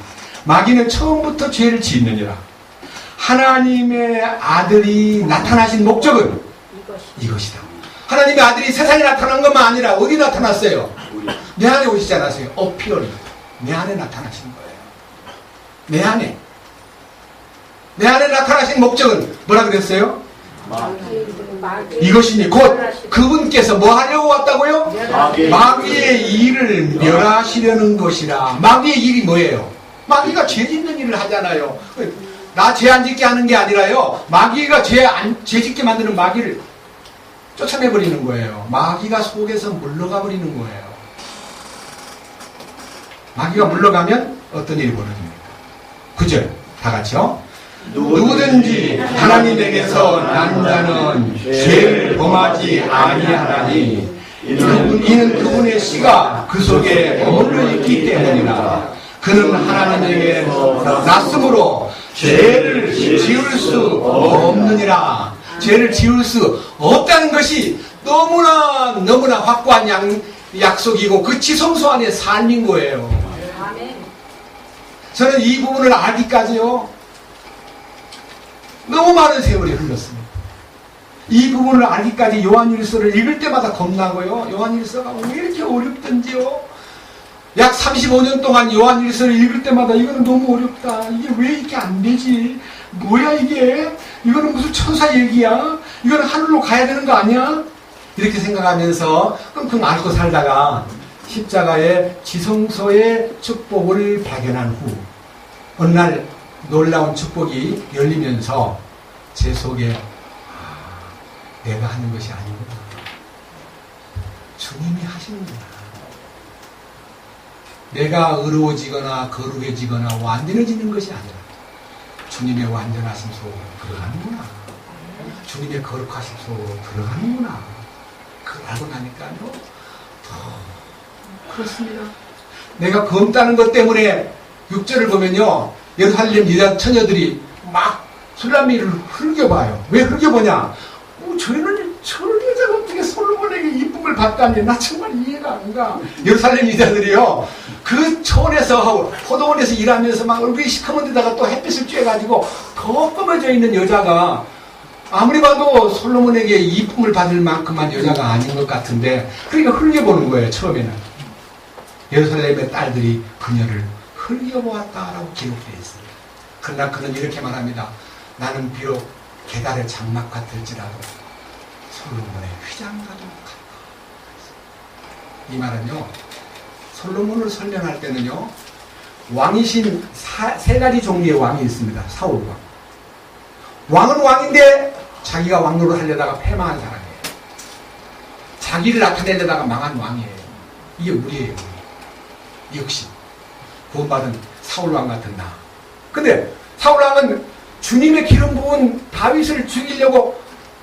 마귀는 처음부터 죄를 짓느니라. 하나님의 아들이 나타나신 목적은 이것이다. 하나님의 아들이 세상에 나타난 것만 아니라 어디 나타났어요? 내 안에 오시지 않았어요? 어피어리. 내 안에 나타나신 거예요. 내 안에 나타나신 목적은 뭐라 그랬어요? 이것이니 곧 그분께서 뭐 하려고 왔다고요? 마귀의 일을 멸하시려는 것이라. 마귀의 일이 뭐예요? 마귀가 죄 짓는 일을 하잖아요. 나 죄 안 짓게 하는 게 아니라요, 마귀가 죄 짓게 만드는 마귀를 쫓아내버리는 거예요. 마귀가 속에서 물러가 버리는 거예요. 마귀가 물러가면 어떤 일이 벌어집니까? 9절 다 같이요. 누구든지 하나님에게서 난 자는 죄를 범하지 아니하나니 이는 그분의 씨가 그 속에 머물러 있기 때문이라. 그는 하나님에게서 났으므로 죄를 지을 수 없느니라. 죄를 지을 수 없다는 것이 너무나 확고한 약속이고 그 지성소 안의 삶인 거예요. 저는 이 부분을 알기까지요 너무 많은 세월이 흘렀습니다. 이 부분을 알기까지 요한일서를 읽을 때마다 겁나고요. 요한일서가 왜 이렇게 어렵던지요. 약 35년 동안 요한일서를 읽을 때마다 이거는 너무 어렵다. 이게 왜 이렇게 안 되지? 뭐야 이게? 이거는 무슨 천사 얘기야? 이거는 하늘로 가야 되는 거 아니야? 이렇게 생각하면서 끙끙 앓고 살다가 십자가의 지성소의 축복을 발견한 후 어느 날 놀라운 축복이 열리면서 제 속에 내가 하는 것이 아니구나. 주님이 하시는구나. 내가 의로워지거나 거룩해지거나 완전해지는 것이 아니라 주님의 완전하신 속으로 들어가는구나. 주님의 거룩하신 속으로 들어가는구나. 그걸 알고 나니까요, 그렇습니다. 내가 검다는 것 때문에 6절을 보면요, 예루살렘 여자 처녀들이 막 술람미를 흘겨봐요. 왜 흘겨보냐? 저희는 여자가 어떻게 솔로몬에게 이쁨을 받다니, 나 정말 이해가 안 가. 예루살렘 여자들이요, 그 초원에서 포도원에서 일하면서 막 얼굴이 시커먼 데다가 또 햇빛을 쬐가지고 더 검어져 있는 여자가 아무리 봐도 솔로몬에게 이쁨을 받을 만큼만 여자가 아닌 것 같은데, 그러니까 흘겨보는 거예요. 처음에는 예루살렘의 딸들이 그녀를 흘겨보았다라고 기록되어 있습니다. 그러나 그는 이렇게 말합니다. 나는 비록 계달의 장막 같을지라도 솔로몬의 휘장과도 같다. 이 말은요, 솔로몬을 설명할 때는요, 왕이신 세 가지 종류의 왕이 있습니다. 사울왕. 왕은 왕인데 자기가 왕노를 하려다가 패망한 사람이에요. 자기를 나타내려다가 망한 왕이에요. 이게 우리예요. 우리. 역시 구원받은 사울왕 같은 나. 근데 사울왕은 주님의 기름 부은 다윗을 죽이려고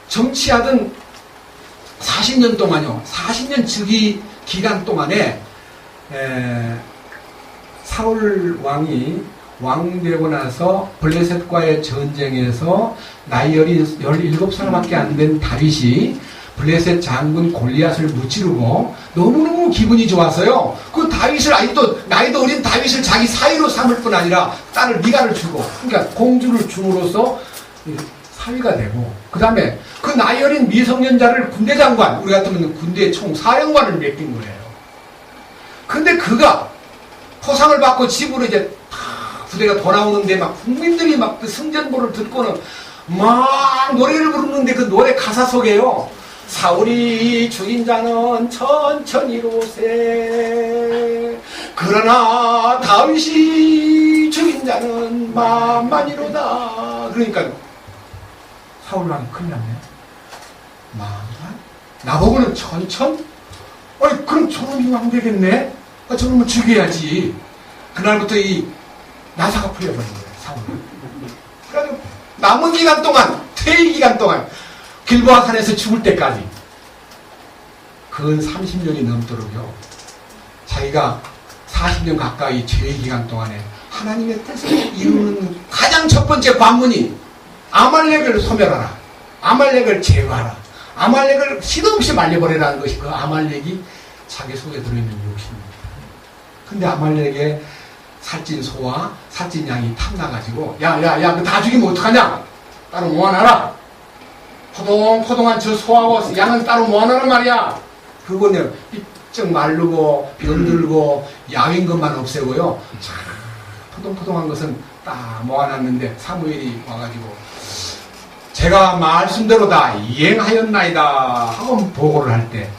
정치하던 40년 동안요, 40년 즉위 기간 동안에 사울 왕이 왕 되고 나서 블레셋과의 전쟁에서 나이 17살밖에 안 된 다윗이 블레셋 장군 골리앗을 무찌르고 너무너무 기분이 좋아서요, 그 다윗을, 아직도 나이도 어린 다윗을 자기 사위로 삼을 뿐 아니라 딸을 미가를 주고, 그러니까 공주를 줌으로써 사위가 되고, 그 다음에 그 나이 어린 미성년자를 군대 장관, 우리 같으면 군대 총사령관을 맡긴 거예요. 근데 그가 포상을 받고 집으로 이제 부대가 돌아오는데 막 국민들이 막 그 승전보를 듣고는 막 노래를 부르는데, 그 노래 가사 속에요, 사울이 죽인 자는 천천히 로세, 그러나 다윗이 죽인 자는 만만이로다. 그러니까 사울왕이 큰일 났네. 만만? 나보고는 천천? 아니, 그럼 저놈이 왕 되겠네? 저놈을 죽여야지. 그날부터 이 나사가 풀려버린 거예요, 사울은. 그래가지고 남은 기간 동안, 퇴위 기간 동안, 길보아 산에서 죽을 때까지 근 30년이 넘도록요, 자기가 40년 가까이 죄의 기간 동안에 하나님의 뜻을 이루는 가장 첫 번째 관문이 아말렉을 소멸하라, 아말렉을 제거하라, 아말렉을 시도 없이 말려버리라는 것이 그 아말렉이 자기 속에 들어있는 욕심입니다. 근데 아말렉의 살찐 소와 살찐 양이 탐나가지고, 야, 다 죽이면 어떡하냐? 따로 모아놔라. 포동포동한 저 소하고 양은 따로 모아놓으란 말이야. 그거는 삐쩍 마르고 병들고 야윈 것만 없애고요, 참 포동포동한 것은 딱 모아놨는데 사무엘이 와가지고 제가 말씀대로 다 이행하였나이다 하고 보고를 할 때,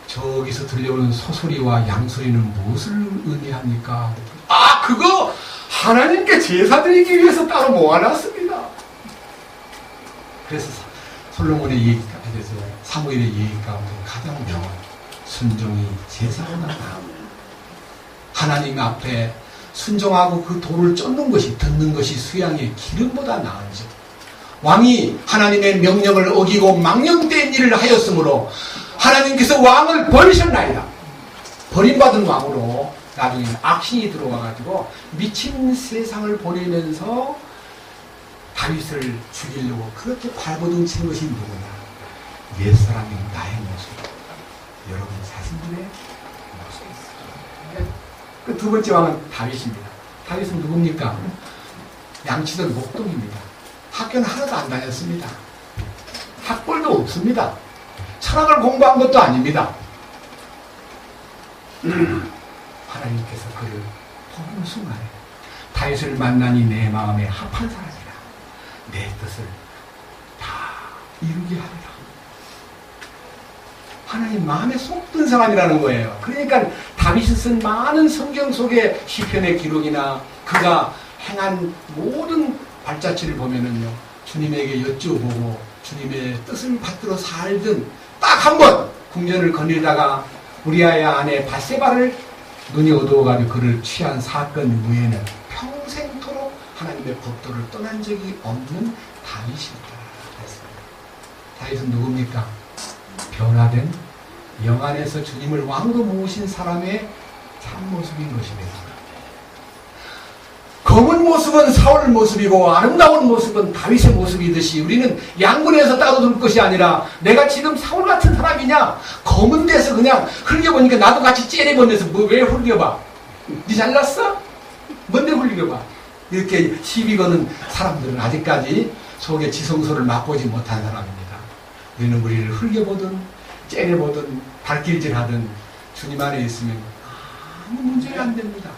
저기서 들려오는 소소리와 양소리는 무엇을 의미합니까? 그거 하나님께 제사 드리기 위해서 따로 모아놨습니다. 그래서 솔로몬의 얘기 가운데서, 사무엘의 얘기 가운데 가장 명언, 순종이 제사보다 나아요. 하나님 앞에 순종하고 그 도를 쫓는 것이, 듣는 것이 수양의 기름보다 나은지. 왕이 하나님의 명령을 어기고 망령된 일을 하였으므로 하나님께서 왕을 버리셨나이다. 버림받은 왕으로 나중에 악신이 들어와가지고 미친 세상을 보내면서 다윗을 죽이려고 그렇게 발버둥친 것이 누구냐? 옛사람인 나의 모습, 여러분 자신들의 모습입니다. 그 두 번째 왕은 다윗입니다. 다윗은 누굽니까? 양치던 목동입니다. 학교는 하나도 안 다녔습니다. 학벌도 없습니다. 철학을 공부한 것도 아닙니다. 하나님께서 그를 보는 순간에 다윗을 만나니 내 마음에 합한 사람이라, 내 뜻을 다 이루게 하리라. 하나님 마음에 쏙 든 사람이라는 거예요. 그러니까 다윗이 쓴 많은 성경 속의 시편의 기록이나 그가 행한 모든 발자취를 보면은요, 주님에게 여쭤보고 주님의 뜻을 받들어 살든 딱 한 번 궁전을 거닐다가 우리아의 아내 밧세바를 눈이 어두워가지고 그를 취한 사건 후에는 평생토록 하나님의 법도를 떠난 적이 없는 다윗이었다 그랬습니다. 다윗은 누굽니까? 변화된 영 안에서 주님을 왕으로 모으신 사람의 참모습인 것입니다. 검은 모습은 사울 모습이고 아름다운 모습은 다윗의 모습이듯이 우리는 양분에서 따로둘 것이 아니라 내가 지금 사울 같은 사람이냐? 검은 데서 그냥 흘려보니까 나도 같이 째려보면서 뭐 왜 흘려봐? 니 잘났어? 뭔데 흘려봐? 이렇게 시비 거는 사람들은 아직까지 속에 지성소를 맛보지 못한 사람입니다. 우리는 우리를 흘려보든 째려보든 발길질하든 주님 안에 있으면 아무 문제가 안 됩니다.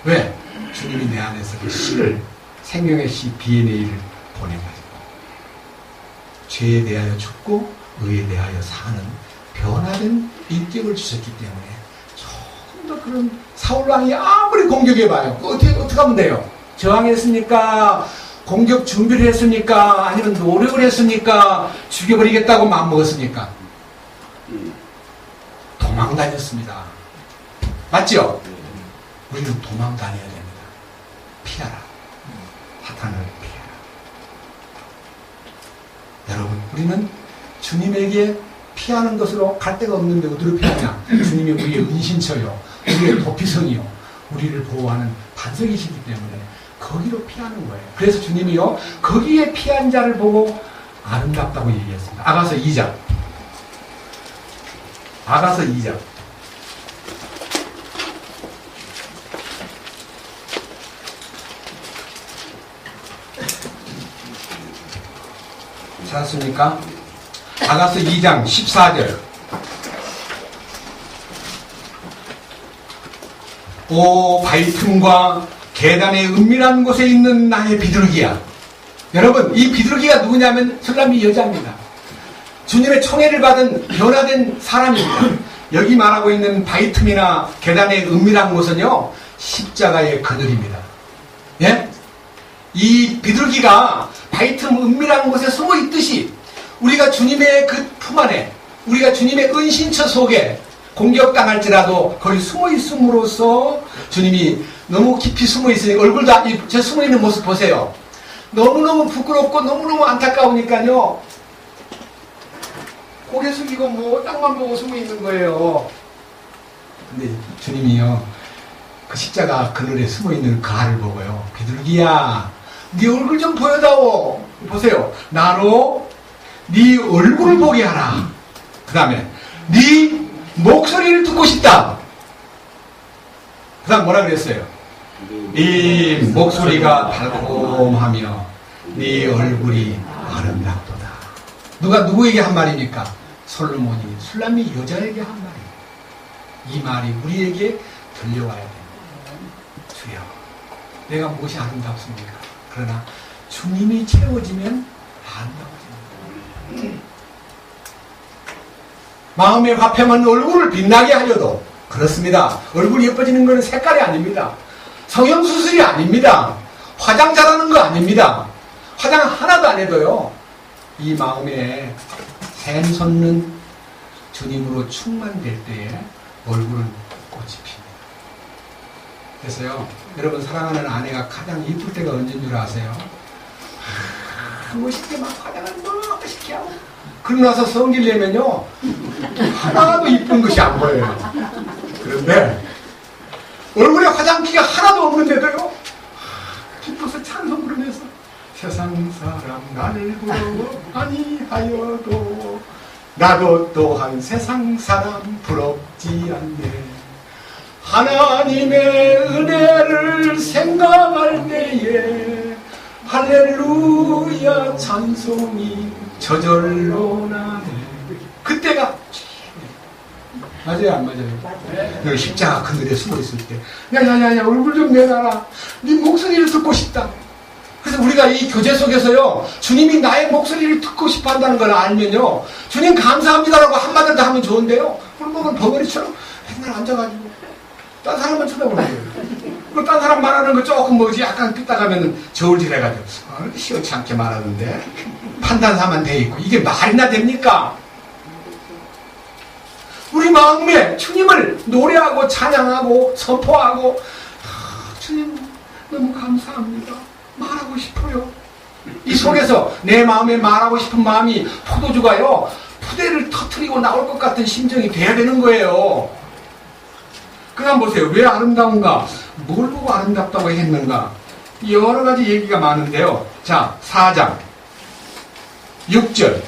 왜? 주님이 내 안에서 그 씨를, 생명의 씨 DNA를 보내가지고 죄에 대하여 죽고 의에 대하여 사는 변화된 인격을 주셨기 때문에 조금 더 그런 사울왕이 아무리 공격해봐요. 어떻게 하면 돼요? 저항했습니까? 공격 준비를 했습니까? 아니면 노력을 했습니까? 죽여버리겠다고 마음먹었습니까? 도망 다녔습니다. 맞죠? 우리는 도망 다녀야 됩니다. 피하라. 사탄을 피하라. 여러분, 우리는 주님에게 피하는 것으로 갈 데가 없는데 어디로 피하냐? 주님이 우리의 은신처요, 우리의 도피성이요, 우리를 보호하는 반석이시기 때문에 거기로 피하는 거예요. 그래서 주님이요, 거기에 피한 자를 보고 아름답다고 얘기했습니다. 아가서 2장. 아가서 2장. 찾았습니까? 아가서 2장 14절. 오 바위 틈과 계단의 은밀한 곳에 있는 나의 비둘기야. 여러분, 이 비둘기가 누구냐면 술람미 여자입니다. 주님의 총애를 받은 변화된 사람입니다. 여기 말하고 있는 바위 틈이나 계단의 은밀한 곳은요, 십자가의 그늘입니다. 예? 이 비둘기가 바위 틈 은밀한 곳에 숨어 있듯이 우리가 주님의 그 품 안에, 우리가 주님의 은신처 속에 공격당할지라도 거기 숨어 있음으로써 주님이 너무 깊이 숨어 있으니까 얼굴도 저 숨어 있는 모습 보세요. 너무너무 부끄럽고 너무너무 안타까우니까요, 고개 숙이고 뭐 땅만 보고 숨어 있는 거예요. 근데 주님이요, 그 십자가 그늘에 숨어 있는 그 알을 보고요, 비둘기야, 네 얼굴 좀 보여다오. 보세요. 나로 네 얼굴을 보게 하라. 그 다음에 네 목소리를 듣고 싶다. 그 다음 뭐라 그랬어요? 네 목소리가 달콤하며 네 얼굴이 아름답도다. 누가 누구에게 한 말입니까? 솔로몬이 술람미 여자에게 한 말이에요. 이 말이 우리에게 들려와야 됩니다. 주여, 내가 무엇이 아름답습니까? 그러나 주님이 채워지면 아름다워집니다. 마음의 화평한 얼굴을 빛나게 하려도 그렇습니다. 얼굴이 예뻐지는 것은 색깔이 아닙니다. 성형수술이 아닙니다. 화장 잘하는 거 아닙니다. 화장 하나도 안 해도요, 이 마음에 샘솟는 주님으로 충만될 때에 얼굴은 꽃이 핍니다. 그래서요, 여러분, 사랑하는 아내가 가장 이쁠 때가 언제인 줄 아세요? 멋있게 막 화장을 멋있게 하고 그러고 나서 성질 내면요, 하나도 이쁜 것이 안 보여요. 그런데 얼굴에 화장기가 하나도 없는데도요, 기뻐서 찬송 부르면서 세상 사람 나를 부러워 아니하여도 나도 또한 세상 사람 부럽지 않네. 하나님의 은혜를 생각할 때에 할렐루야 찬송이 저절로 나네. 그때가 맞아요, 안 맞아요? 여기 십자가 그늘에 숨어 있을 때, 야야야야, 얼굴 좀 내놔라. 네 목소리를 듣고 싶다. 그래서 우리가 이 교제 속에서요, 주님이 나의 목소리를 듣고 싶어 한다는 걸 알면요, 주님 감사합니다라고 한마디 더 하면 좋은데요, 꿀먹은 벙어리처럼 맨날 앉아가지고 딴 사람만 쳐다보는 거예요. 딴 사람 말하는 거 조금 뭐지 약간 삐딱하면 저울질해가지고 시원치 않게 말하는데 판단사만 돼 있고, 이게 말이나 됩니까? 우리 마음에 주님을 노래하고 찬양하고 선포하고, 주님 너무 감사합니다. 말하고 싶어요. 이 속에서 내 마음에 말하고 싶은 마음이 포도주가요, 푸대를 터트리고 나올 것 같은 심정이 돼야 되는 거예요. 그냥 보세요. 왜 아름다운가? 뭘 보고 아름답다고 했는가? 여러 가지 얘기가 많은데요. 자, 4장 6절.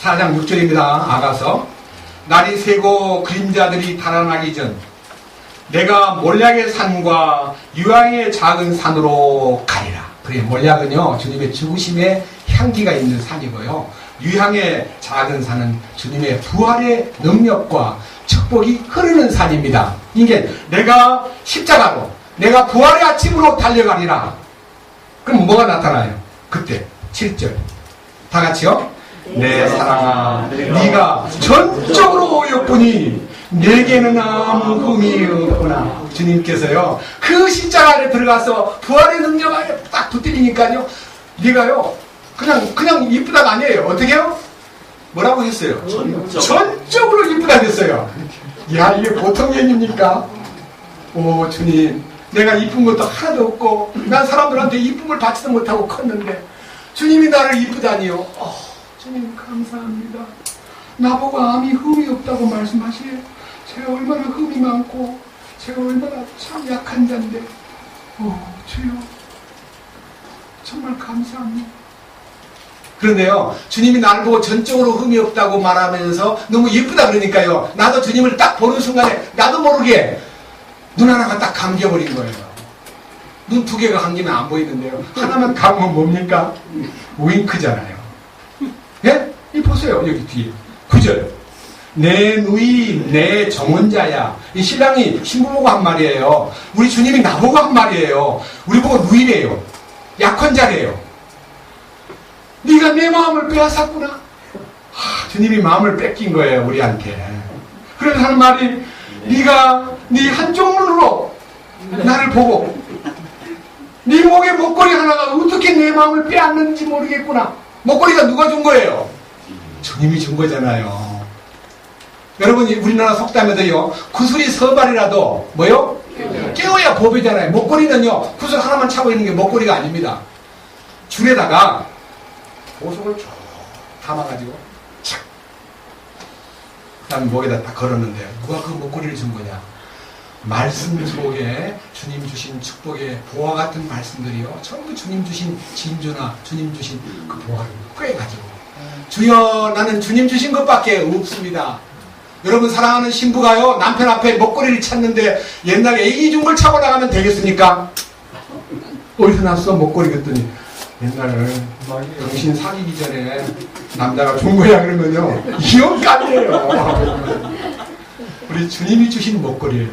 4장 6절입니다. 아가서. 날이 새고 그림자들이 달아나기 전 내가 몰약의 산과 유황의 작은 산으로 가리라. 그래, 몰약은요, 주님의 죽으심의 향기가 있는 산이고요. 유황의 작은 산은 주님의 부활의 능력과 축복이 흐르는 산입니다. 이게 내가 십자가로, 내가 부활의 아침으로 달려가리라. 그럼 뭐가 나타나요? 그때 7절 다 같이요. 내 사랑아, 네가 전적으로 오였보니 내게는 아무 흠이 없구나. 주님께서요, 그 십자가 안에 들어가서 부활의 능력 안에 딱 붙들리니까요, 네가요 그냥 이쁘다가 아니에요. 어떻게 해요? 뭐라고 했어요? 전적으로 이쁘다 했어요. 야, 이게 보통 얘기입니까? 오, 주님, 내가 이쁜 것도 하나도 없고 난 사람들한테 이쁨을 받지도 못하고 컸는데 주님이 나를 이쁘다니요. 주님 감사합니다. 나보고 아무 흠이 없다고 말씀하시에요. 제가 얼마나 흠이 많고 제가 얼마나 참 약한 자인데, 주여 정말 감사합니다. 그런데요, 주님이 나를 보고 전적으로 흠이 없다고 말하면서 너무 예쁘다 그러니까요, 나도 주님을 딱 보는 순간에 나도 모르게 눈 하나가 딱 감겨버린 거예요. 눈 두 개가 감기면 안 보이는데요, 하나만 감으면 뭡니까? 윙크잖아요. 예? 이 보세요. 여기 뒤에 9절. 내 누이 내 정혼자야. 이 신랑이 신부 보고 한 말이에요. 우리 주님이 나보고 한 말이에요. 우리 보고 누이래요. 약혼자래요. 네가 내 마음을 빼앗았구나. 주님이 마음을 뺏긴 거예요, 우리한테. 그래서 하는 말이, 네가 네 한쪽 눈으로 나를 보고 네 목에 목걸이 하나가 어떻게 내 마음을 빼앗는지 모르겠구나. 목걸이가 누가 준 거예요? 주님이 준 거잖아요. 여러분, 우리나라 속담에도요, 구슬이 서발이라도 뭐요? 깨워야 법이잖아요. 목걸이는요, 구슬 하나만 차고 있는 게 목걸이가 아닙니다. 줄에다가 보석을 쭉 담아가지고 착, 그 다음에 목에다 딱 걸었는데, 누가 그 목걸이를 준 거냐? 말씀 속에 주님 주신 축복의 보화 같은 말씀들이요, 전부 주님 주신 진주나 주님 주신 그 보화를 꿰가지고, 주여 나는 주님 주신 것밖에 없습니다. 여러분, 사랑하는 신부가요, 남편 앞에 목걸이를 찾는데 옛날에 애기 준 걸 차고 나가면 되겠습니까? 어디서 났어 목걸이? 그랬더니 옛날에 당신 사귀기 전에 남자가 준 거야 그러면요, 이혼감이에요. 우리 주님이 주신 목걸이에요.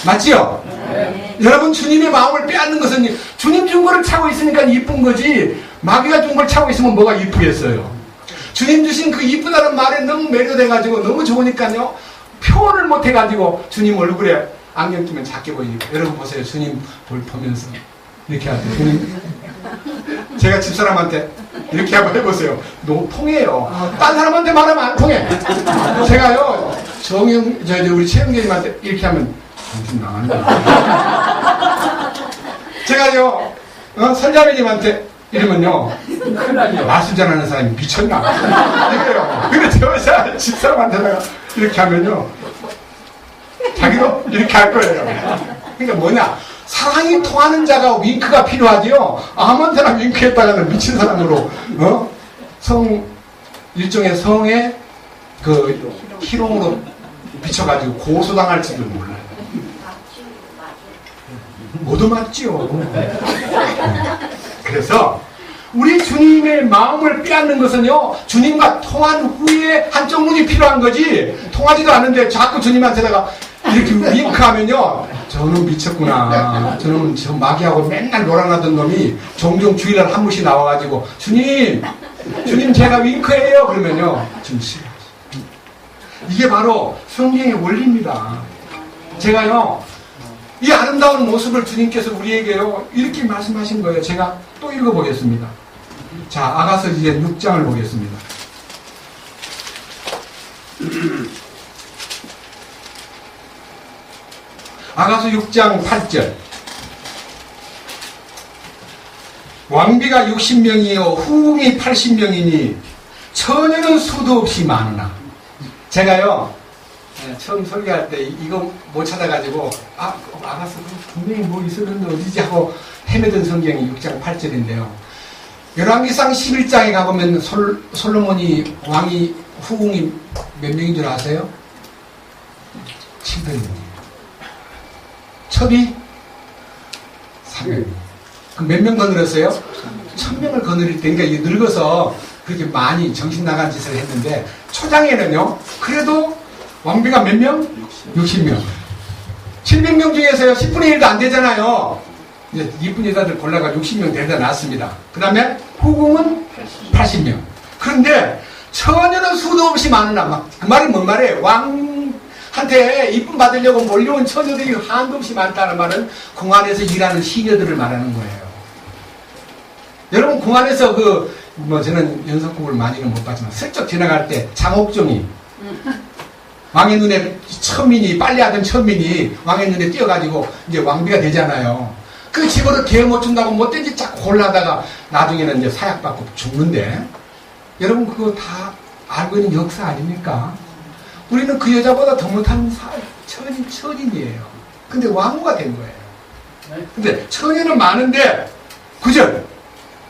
맞지요? 네. 여러분, 주님의 마음을 빼앗는 것은 주님 준 거를 차고 있으니까 이쁜 거지, 마귀가 준 걸 차고 있으면 뭐가 이쁘겠어요? 주님 주신 그 이쁘다는 말에 너무 매료돼가지고 너무 좋으니까요, 표현을 못해가지고 주님 얼굴에 안경 끼면 작게 보이니까. 여러분 보세요. 주님 보면서 이렇게 하세요. 주님, 제가 집사람한테 이렇게 한번 해보세요. 너무 통해요. 딴 사람한테 말하면 안 통해. 제가요, 우리 최영계님한테 이렇게 하면 정신 나간다. 제가요, 설자매님한테 이러면요, 말씀 전하는 사람이 미쳤나? 이래요. 근데 제가 집사람한테다가 이렇게 하면요, 자기도 이렇게 할 거예요. 그러니까 뭐냐, 사랑이 통하는 자가 윙크가 필요하지요. 아무한테나 윙크했다가는 미친 사람으로, 일종의 성의 그 희롱으로 비춰가지고 고소당할지도 몰라요. 모두 맞지요. 그래서 우리 주님의 마음을 빼앗는 것은요, 주님과 통한 후에 한쪽 눈이 필요한 거지, 통하지도 않은데 자꾸 주님한테다가 이렇게 윙크하면요, 저는 미쳤구나. 저는 저 마귀하고 맨날 놀아나던 놈이 종종 주일날 한 번씩 나와가지고, 주님 제가 윙크해요 그러면요, 좀 싫어. 이게 바로 성경의 원리입니다. 제가요, 이 아름다운 모습을 주님께서 우리에게요, 이렇게 말씀하신 거예요. 제가 또 읽어보겠습니다. 자, 아가서 이제 6장을 보겠습니다. 아가서 6장 8절. 왕비가 60명이요 후궁이 80명이니 처녀는 수도 없이 많으나. 제가요 처음 설교할 때 이거 못 찾아가지고 아가서 분명히 뭐 있었는데 어디지 하고 헤매던 성경이 6장 8절인데요. 열왕기상 11장에 가보면 솔로몬이 왕이 후궁이 몇 명인 줄 아세요? 700명이에요. 첩이 300명. 그럼 몇 명 거느렸어요? 1000명을 거느릴 때, 그러니까 늙어서 그렇게 많이 정신 나간 짓을 했는데, 초장에는요, 그래도 왕비가 몇 명? 60명. 700명 중에서요, 10분의 1도 안 되잖아요. 이제 이쁜 여자들 골라가 60명 데려다 놨습니다. 그 다음에 후궁은 80명. 그런데 처녀는 수도 없이 많으나, 그 말이 뭔 말이에요? 왕한테 이쁨 받으려고 몰려온 처녀들이 한도 없이 많다는 말은 궁안에서 일하는 시녀들을 말하는 거예요. 여러분 궁안에서 저는 연속극을 많이는 못 봤지만 슬쩍 지나갈 때 장옥정이 왕의 눈에 빨래하던 천민이 왕의 눈에 띄어가지고 이제 왕비가 되잖아요. 그 집으로 기회 못 준다고 못된 짓 자꾸 골라다가 나중에는 이제 사약받고 죽는데, 여러분 그거 다 알고 있는 역사 아닙니까? 우리는 그 여자보다 더 못한 처인이에요. 근데 왕후가 된 거예요. 근데 처녀는 많은데 9절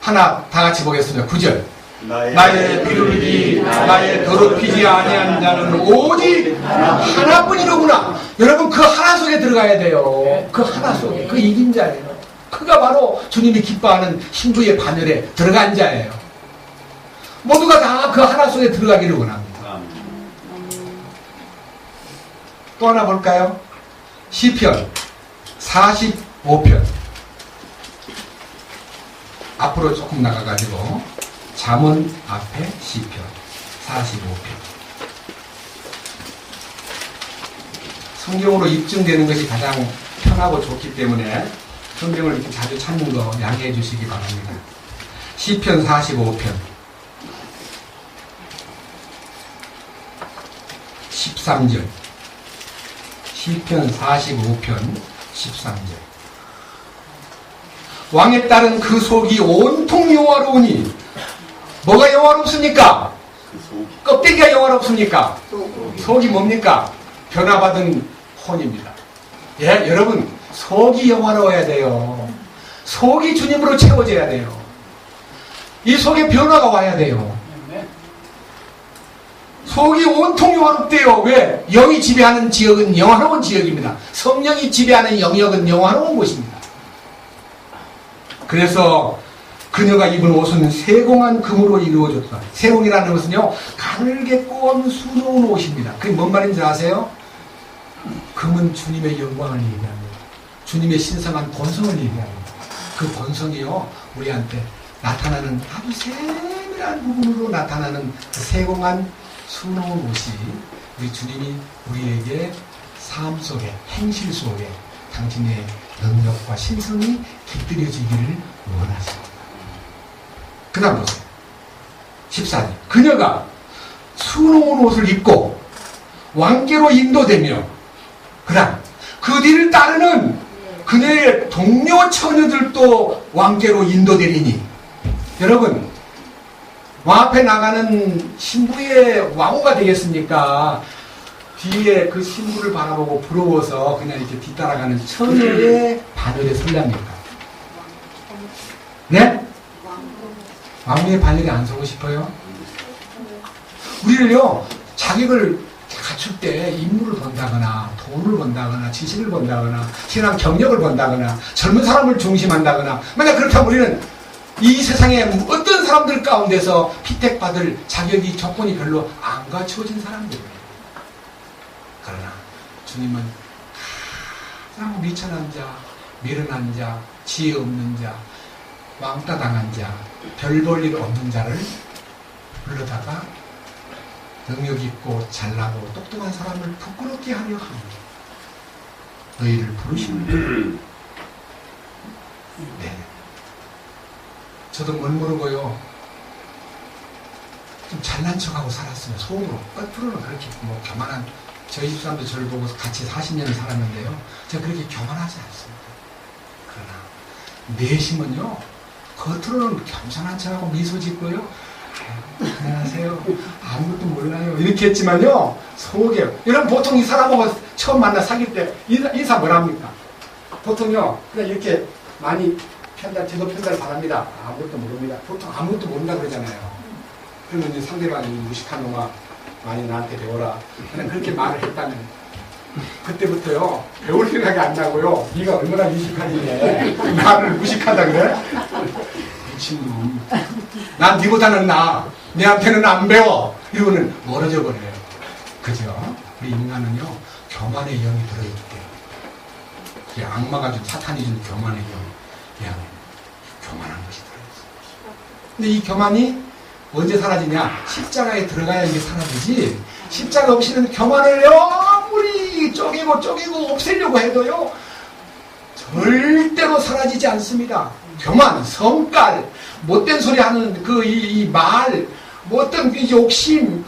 하나 다 같이 보겠습니다. 9절 나의 비루르기 나의 더럽히지 아니한 자는 오직 하나뿐이로구나. 여러분 그 하나 속에 들어가야 돼요. 그 하나 속에 그 이긴 자예요. 그가 바로 주님이 기뻐하는 신부의 반열에 들어간 자예요. 모두가 다 그 하나 속에 들어가기를 원합니다. 또 하나 볼까요? 시편 45편. 앞으로 조금 나가가지고 잠언 앞에 시편 45편. 성경으로 입증되는 것이 가장 편하고 좋기 때문에 성경을 이렇게 자주 찾는 거 양해해 주시기 바랍니다. 시편 45편 13절. 시편 45편 13절. 왕의 딸은 그 속이 온통 영화로우니. 뭐가 영화롭습니까? 껍데기가 영화롭습니까? 속이 뭡니까? 변화받은 혼입니다. 예, 여러분 속이 영화로워야 돼요. 속이 주님으로 채워져야 돼요. 이 속에 변화가 와야 돼요. 속이 온통 영화롭대요. 왜? 영이 지배하는 지역은 영화로운 지역입니다. 성령이 지배하는 영역은 영화로운 곳입니다. 그래서 그녀가 입은 옷은 세공한 금으로 이루어졌다. 세공이라는 것은요, 가늘게 꼬은 수놓은 옷입니다. 그게 뭔 말인지 아세요? 금은 주님의 영광을 얘기합니다. 주님의 신성한 본성을 얘기합니다. 그 본성이요, 우리한테 나타나는 아주 세밀한 부분으로 나타나는 세공한 수놓은 옷이 우리 주님이 우리에게 삶 속에, 행실 속에 당신의 능력과 신성이 깃들여지기를 원하십니다. 그 다음 보세요. 14절. 그녀가 수놓은 옷을 입고 왕께로 인도되며, 그 다음 그 뒤를 따르는 그녀의 동료 처녀들도 왕께로 인도되리니. 여러분, 왕 앞에 나가는 신부의 왕후가 되겠습니까? 뒤에 그 신부를 바라보고 부러워서 그냥 이렇게 뒤따라가는 처녀의 반열에 설랍니까? 네? 왕후의 반열에 안 서고 싶어요? 우리를요, 자격을 갖출 때 인물을 본다거나 돈을 본다거나 지식을 본다거나 신앙 경력을 본다거나 젊은 사람을 중심한다거나, 만약 그렇다면 우리는 이 세상에 어떤 사람들 가운데서 피택받을 자격이 조건이 별로 안 갖추어진 사람들이에요. 그러나 주님은 가장 미천한 자, 미련한 자, 지혜 없는 자, 왕따 당한 자, 별 볼 일 없는 자를 불러다가 능력 있고 잘나고 똑똑한 사람을 부끄럽게 하려 합니다. 너희를 부르시는 네. 저도 뭘 모르고요, 좀 잘난 척하고 살았어요. 속으로. 겉으로는 그렇게 뭐 교만한 저희 집사람도 저를 보고 같이 40년을 살았는데요. 제가 그렇게 교만하지 않습니다. 그러나 내심은요, 겉으로는 겸손한 척하고 미소 짓고요. 안녕하세요. 아무것도 몰라요. 이렇게 했지만요, 속에. 여러분, 보통 이 사람하고 처음 만나 사귈 때 인사 뭐라 합니까? 보통요, 그냥 이렇게 많이 지도 편달 바랍니다. 아무것도 모릅니다. 보통 아무것도 모른다 그러잖아요. 그러면 이제 상대방이 무식한 놈아, 많이 나한테 배워라. 그냥 그렇게 말을 했다면, 그때부터요, 배울 생각이 안 나고요, 네가 얼마나 무식하니, 나를 무식하다 그래? 미친놈. 난 니보다는 나아. 니한테는 안 배워. 이러고는 멀어져 버려요. 그죠? 우리 인간은요, 교만의 영이 들어있기 때문에. 악마가 준, 사탄이 준 교만의 영. 교만한 것이 들어있어요. 근데 이 교만이 언제 사라지냐? 십자가에 들어가야 이게 사라지지. 십자가 없이는 교만을 아무리 쪼개고 없애려고 해도요, 절대로 사라지지 않습니다. 교만, 성깔, 못된 소리 하는 이 말, 못된 욕심,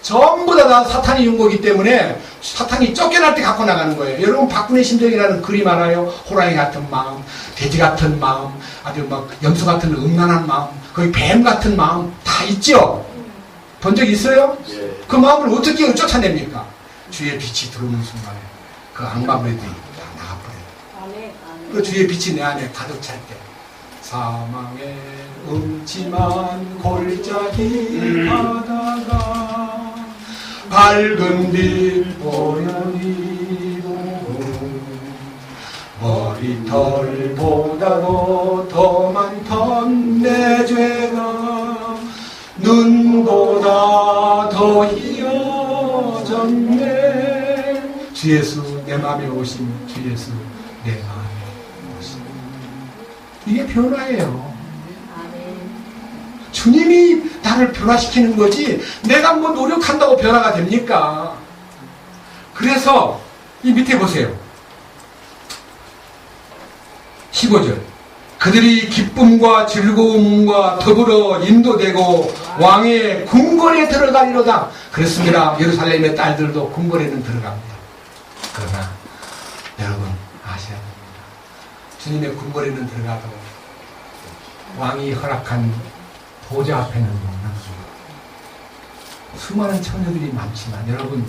전부 다 사탄이 준 거기 때문에 사탄이 쫓겨날 때 갖고 나가는 거예요. 여러분, 박군의 심정이라는 글이 많아요. 호랑이 같은 마음, 돼지 같은 마음, 아주 막 염소 같은 음란한 마음, 거의 뱀 같은 마음 다 있죠? 본 적 있어요? 그 마음을 어떻게 쫓아냅니까? 주의 빛이 들어오는 순간에 그 악마들이 다 나가버려요. 그 주의 빛이 내 안에 가득 찰 때 사망의 음침한 골짜기 가다가 밝은 빛 보려니 머리털보다도 더 많던 내 죄가 눈보다 더 희어졌네. 주 예수 내 마음에 오신 주 예수 내 마음에 오신. 이게 변화예요. 주님이 나를 변화시키는 거지 내가 뭐 노력한다고 변화가 됩니까? 그래서 이 밑에 보세요. 15절. 그들이 기쁨과 즐거움과 더불어 인도되고 왕의 궁궐에 들어가리로다. 그렇습니다. 예루살렘의 딸들도 궁궐에는 들어갑니다. 그러나 여러분 아셔야 됩니다. 주님의 궁궐에는 들어가도 왕이 허락한 보좌 앞에는 못 나갑니다. 수많은 처녀들이 많지만 여러분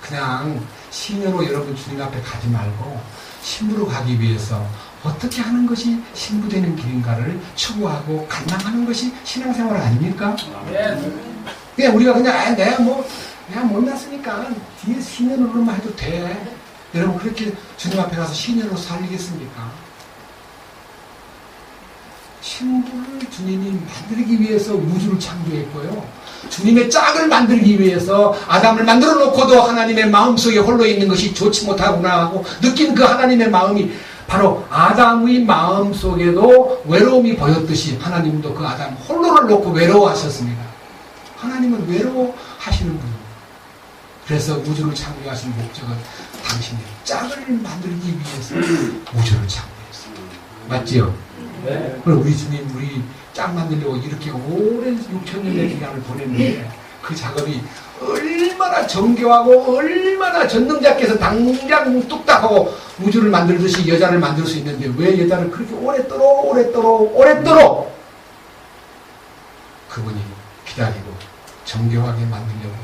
그냥 신녀로 여러분 주님 앞에 가지 말고 신부로 가기 위해서 어떻게 하는 것이 신부 되는 길인가를 추구하고 갈망하는 것이 신앙생활 아닙니까? 그냥 우리가 그냥 내가 못났으니까 뒤에 신녀 노릇만 해도 돼. 여러분 그렇게 주님 앞에 가서 신녀로 살리겠습니까? 신부를 주님이 만들기 위해서 우주를 창조했고요. 주님의 짝을 만들기 위해서 아담을 만들어 놓고도 하나님의 마음속에 홀로 있는 것이 좋지 못하구나 하고 느낀 그 하나님의 마음이 바로 아담의 마음속에도 외로움이 보였듯이 하나님도 그 아담 홀로를 놓고 외로워하셨습니다. 하나님은 외로워하시는 분입니다. 그래서 우주를 창조하신 목적은 당신의 짝을 만들기 위해서 우주를 창조했습니다. 맞지요? 네. 우리 주님 우리 짝 만들려고 이렇게 오랜 6,000년의 기간을 보냈는데 그 작업이 얼마나 정교하고 얼마나 전능자께서 당장 뚝딱하고 우주를 만들듯이 여자를 만들 수 있는데 왜 여자를 그렇게 오랫도록 그분이 기다리고 정교하게 만들려고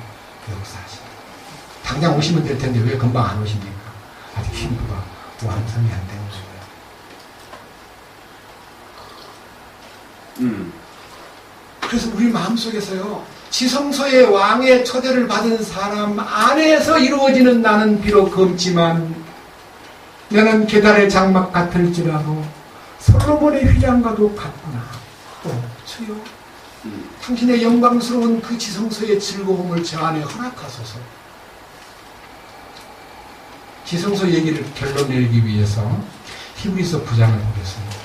역사하십니다. 당장 오시면 될 텐데 왜 금방 안 오십니까? 아직 신부가 완성이 안 된 거예요. 그래서 우리 마음속에서요 지성소의 왕의 초대를 받은 사람 안에서 이루어지는 나는 비록 검지만 너는 계달의 장막 같을지라도 솔로몬의 휘장과도 같구나. 주여 당신의 영광스러운 그 지성소의 즐거움을 저 안에 허락하소서. 지성소 얘기를 결론 내기 위해서 히브리서 9장을 보겠습니다.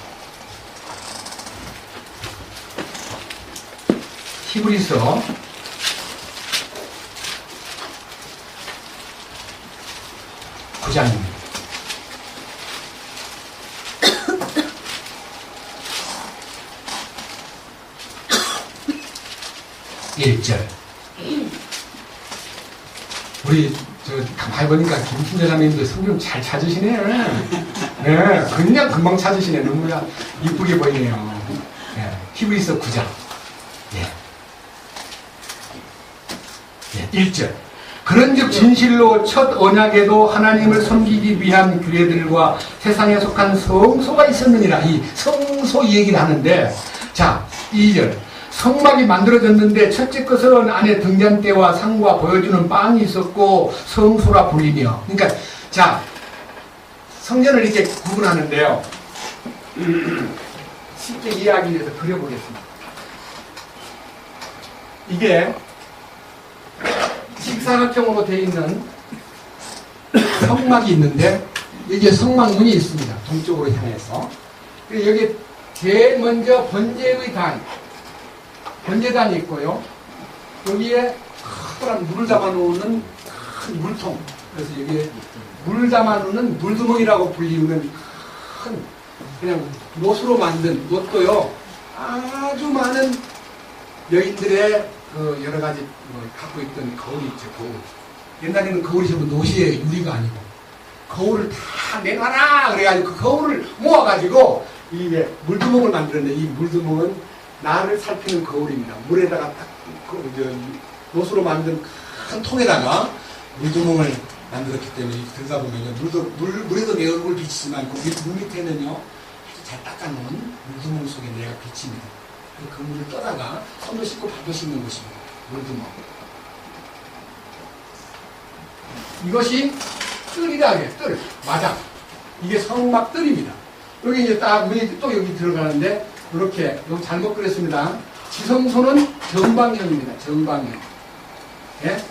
히브리서 9장입니다. 1절. 우리 가만히 보니까 김춘 여사님도 성경 잘 찾으시네. 네, 그냥 금방 찾으시네. 너무 이쁘게 보이네요. 네, 히브리서 9장. 예. 예, 1절. 그런즉 진실로 첫 언약에도 하나님을 섬기기 위한 규례들과 세상에 속한 성소가 있었느니라. 이 성소 얘기를 하는데, 자, 2절. 성막이 만들어졌는데 첫째 것은 안에 등잔대와 상과 보여주는 빵이 있었고 성소라 불리며. 그러니까 자, 성전을 이렇게 구분하는데요. 쉽게 이해하기 위해서 그려보겠습니다. 이게 직사각형으로 되어 있는 성막이 있는데 여기에 성막문이 있습니다. 동쪽으로 향해서. 여기 제일 먼저 번제단이 있고요. 여기에 커다란 물을 담아놓는 큰 물통. 그래서 여기에 물 담아놓는 물두멍이라고 불리는 큰 그냥 못으로 만든 못도요. 아주 많은 여인들의 그 여러 가지 갖고 있던 거울이 있죠. 거울. 옛날에는 거울이 전부 노시에 유리가 아니고 거울을 다 내놔라 그래가지고 그 거울을 모아가지고 이게 물두멍을 만들었는데 이 물두멍은 나를 살피는 거울입니다. 물에다가 딱 노수로 만든 큰 통에다가 물두멍을 만들었기 때문에 들다 보면요 물에도 내 얼굴 비치지만 그 물 밑에는요 아주 잘 닦아놓은 물두멍 속에 내가 비칩니다. 그 물을 떠다가 손도 씻고 발도 씻는 것입니다. 물두멍. 이것이 뜰이라 해요. 뜰. 마장. 이게 성막 뜰입니다. 여기 이제 딱 문이 또 여기 들어가는데 이렇게 여기 잘못 그렸습니다. 지성소는 정방형입니다. 정방형. 예?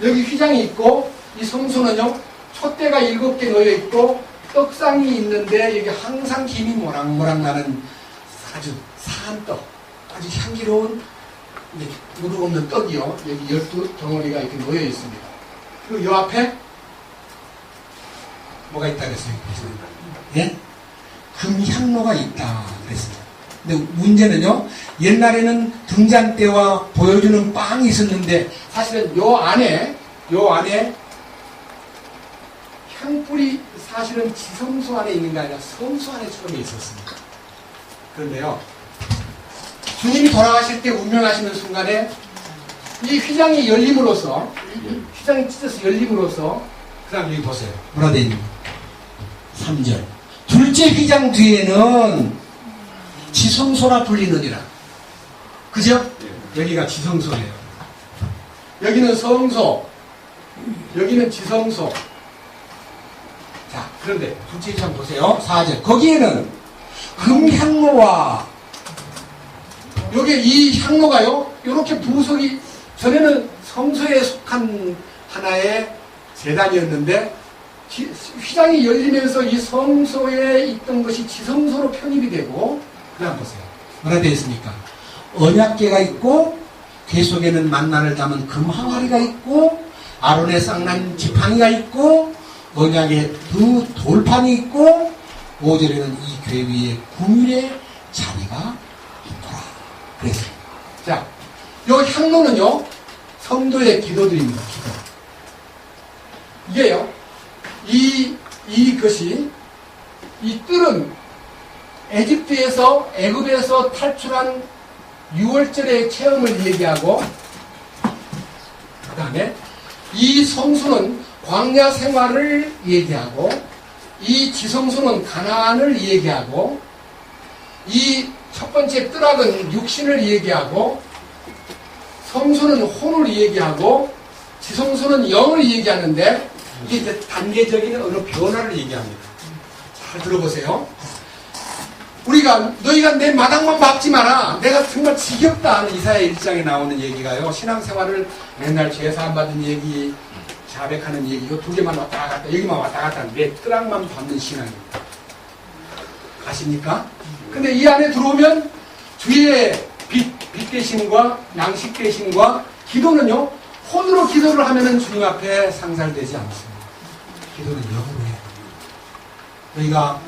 여기 휘장이 있고 이 성소는요 촛대가 7개 놓여 있고 떡상이 있는데 여기 항상 김이 모락모락 나는 아주 사한 떡, 아주 향기로운 무릎 없는 떡이요. 여기 12덩어리가 이렇게 놓여 있습니다. 그리고 이 앞에 뭐가 있다 그랬어요? 예? 금향로가 있다 그랬습니다. 근데 문제는요, 옛날에는 등잔대와 보여주는 빵이 있었는데 사실은 요 안에 향불이 사실은 지성소 안에 있는 게 아니라 성소 안에 처음에 있었습니다. 그런데요, 주님이 돌아가실 때 운명하시는 순간에 이 휘장이 열림으로써 휘장이 찢어서 열림으로써 그 다음 여기 보세요. 뭐라 되어 있는 3절. 둘째 휘장 뒤에는 지성소라 불리느니라. 그죠? 여기가 지성소예요. 여기는 성소, 여기는 지성소. 자, 그런데 둘째 휘장 보세요. 4절. 거기에는 금향로와 여기 이 향로가요, 이렇게 부석이 전에는 성소에 속한 하나의 재단이었는데 휘장이 열리면서 이 성소에 있던 것이 지성소로 편입이 되고, 그 다음 보세요. 뭐라 되어 있습니까? 언약궤가 있고, 궤 속에는 만나를 담은 금항아리가 있고, 아론의 쌍난 지팡이가 있고, 언약의 두 돌판이 있고, 5절에는 이 궤 위에 구밀의 자리가 있더라. 그랬어요. 자, 이 향로는요, 성도의 기도들입니다. 기도. 이게요, 이것이, 이 뜰은 애굽에서 탈출한 6월절의 체험을 얘기하고, 그 다음에 이 성수는 광야 생활을 얘기하고, 이 지성소는 가나안을 얘기하고, 이 첫 번째 뜰악은 육신을 얘기하고, 성소는 혼을 얘기하고, 지성소는 영을 얘기하는데, 이게 이제 단계적인 어느 변화를 얘기합니다. 잘 들어보세요. 너희가 내 마당만 밟지 마라. 내가 정말 지겹다 하는 이사야 1장에 나오는 얘기가요. 신앙생활을 맨날 죄사함 받은 얘기, 자백하는 얘기, 요 두 개만 왔다 갔다, 여기만 왔다 갔다 하는 내 뜰악만 밟는 신앙입니다. 아십니까? 근데 이 안에 들어오면 주의 빛 대신과 양식 대신과 기도는요, 혼으로 기도를 하면은 주님 앞에 상살되지 않습니다. 기도는 영으로 해야 됩니다. 너희가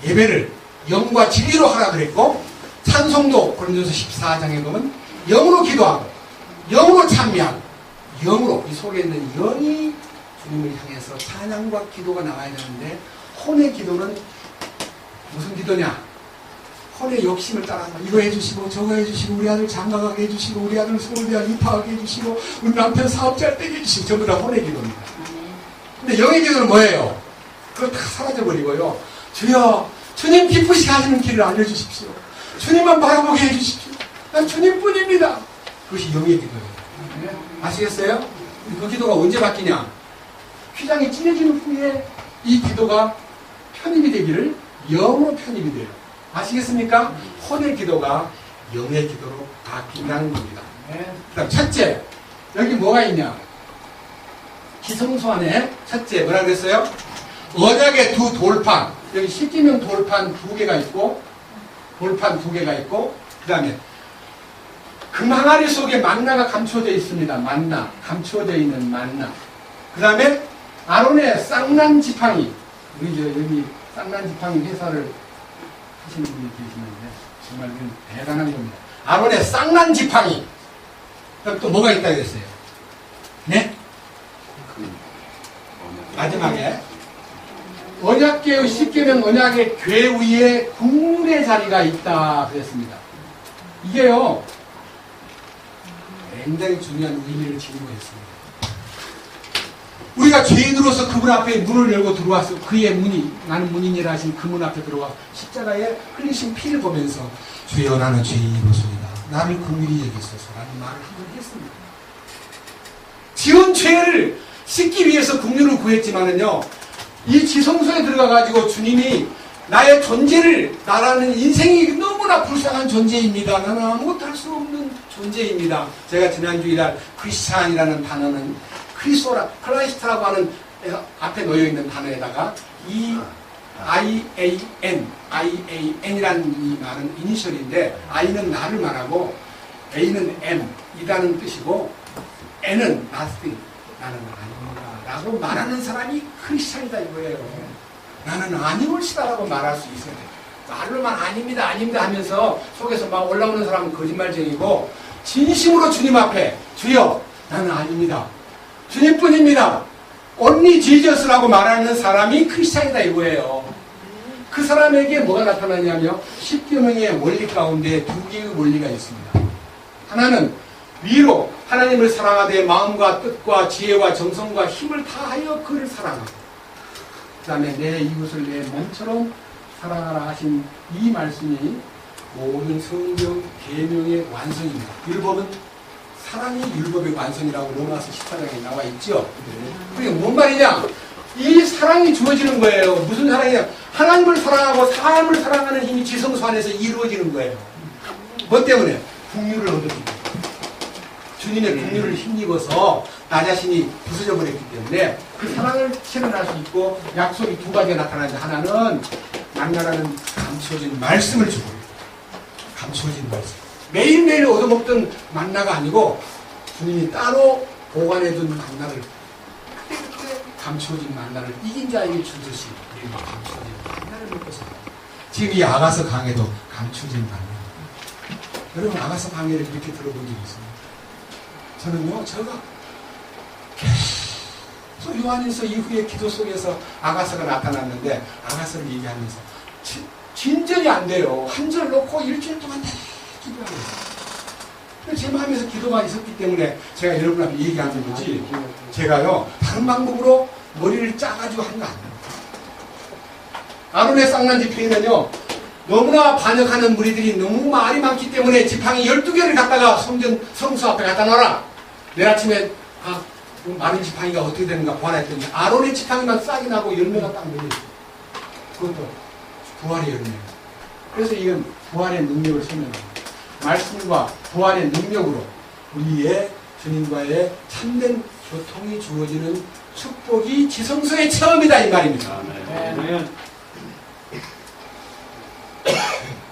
예배를 영과 진리로 하라 그랬고, 찬송도 고린도서 14장에 보면 영으로 기도하고 영으로 찬미하고 영으로, 이 속에 있는 영이 주님을 향해서 찬양과 기도가 나와야 되는데, 혼의 기도는 무슨 기도냐? 혼의 욕심을 따라서 이거 해주시고 저거 해주시고 우리 아들 장가가게 해주시고 우리 아들 서울대학 입학하게 해주시고 우리 남편 사업 잘 되게 해주시고 전부 다 혼의 기도입니다. 근데 영의 기도는 뭐예요? 그거 다 사라져버리고요. 주여, 주님 기쁘시게 하시는 길을 알려주십시오. 주님만 바라보게 해주십시오. 난 주님뿐입니다. 그것이 영의 기도예요. 아시겠어요? 그 기도가 언제 바뀌냐? 휘장이 찢어지는 후에 이 기도가 편입이 되기를 영으로 편입이 돼요. 아시겠습니까? 혼의 기도가 영의 기도로 바뀐다는 겁니다. 그 다음 첫째, 여기 뭐가 있냐? 기성소 안에 첫째 뭐라 그랬어요? 언약의 두 돌판, 여기 십계명 돌판 2개가 있고 돌판 2개가 있고 그 다음에 금 항아리 속에 만나가 감춰져 있습니다. 만나, 감춰져 있는 만나. 그 다음에 아론의 쌍난 지팡이, 여기 쌍난 지팡이 회사를 하시는 분이 계시는데 정말 이건 대단한 겁니다. 아론의 쌍난 지팡이. 그럼 또 뭐가 있다 그랬어요? 네? 마지막에 언약궤의 십계명 언약의 궤 위에 국물의 자리가 있다 그랬습니다. 이게요 굉장히 중요한 의미를 지니고 있습니다. 우리가 죄인으로서 그분 앞에 문을 열고 들어와서 그의 문이 나는 문인이라 하신 그 문 앞에 들어와 십자가에 흘리신 피를 보면서 주여 나는 죄인으로서이다. 나를 긍휼히 여기소서라는 말을 한번 했습니다. 지은 죄를 씻기 위해서 긍휼을 구했지만은요 이 지성소에 들어가가지고 주님이 나의 존재를 나라는 인생이 너무나 불쌍한 존재입니다. 나는 아무것도 할 수 없는 존재입니다. 제가 지난 주일날 크리스찬이라는 단어는 크리스토라, 크라이스트라고 하는 앞에 놓여있는 단어에다가 이 IAN이라는 이 말은 이니셜인데 I는 나를 말하고 A는 M, 이라는 뜻이고 N은 nothing, 나는 아닙니다 라고 말하는 사람이 크리스찬이다 이거예요. 나는 아니올시다라고 말할 수 있어야 돼요. 말로만 아닙니다 아닙니다 하면서 속에서 막 올라오는 사람은 거짓말쟁이고 진심으로 주님 앞에 주여 나는 아닙니다. 주님뿐입니다. Only Jesus라고 말하는 사람이 크리스찬이다 이거예요. 그 사람에게 뭐가 나타나냐면 십계명의 원리 가운데 2개의 원리가 있습니다. 하나는 위로 하나님을 사랑하되 마음과 뜻과 지혜와 정성과 힘을 다하여 그를 사랑하고 그 다음에 내 이웃을 내 몸처럼 사랑하라 하신 이 말씀이 모든 성경 계명의 완성입니다. 율법은 사랑이 율법의 완성이라고 로마서 14장에 나와 있죠. 그게 뭔 말이냐? 이 사랑이 주어지는 거예요. 무슨 사랑이냐? 하나님을 사랑하고 사람을 사랑하는 힘이 지성소 안에서 이루어지는 거예요. 뭐 때문에? 긍휼을 얻었기 주님의 긍휼을 힘입어서 나 자신이 부서져 버렸기 때문에 그 사랑을 실현할 수 있고 약속이 2가지가 나타나는데 하나는 만나라는 감추어진 말씀을 주고 감추어진 말씀 매일매일 얻어먹던 만나가 아니고 주님이 따로 보관해둔 만나를 그때 감추어진 만나를 이긴 자에게 주듯이 우리가 감추어진 만나를 먹었습니다. 지금 이 아가서 강해도 감추어진 만나 여러분 아가서 강해를 이렇게 들어본 적이 있습니다. 저는요, 제가 계속 요한일서 이후에 기도 속에서 아가서가 나타났는데 아가서를 얘기하면서 진전이 안 돼요. 한 절 놓고 일주일 동안 다 기도하고 있어요. 제 마음에서 기도가 있었기 때문에 제가 여러분한테 얘기하는 거지 제가요, 다른 방법으로 머리를 짜가지고 한 거 아니에요. 아론의 쌍난 지팡이는요, 너무나 반역하는 무리들이 너무 말이 많기 때문에 지팡이 12개를 갖다가 성수 앞에 갖다 놔라. 내일 아침에 마른 지팡이가 어떻게 되는가 보완했더니 아론의 지팡이만 싹이 나고 열매가 딱 열려있어요. 그것도 부활의 열매. 그래서 이건 부활의 능력을 설명합니다. 말씀과 부활의 능력으로 우리의 주님과의 참된 교통이 주어지는 축복이 지성소의 체험이다 이 말입니다. 네.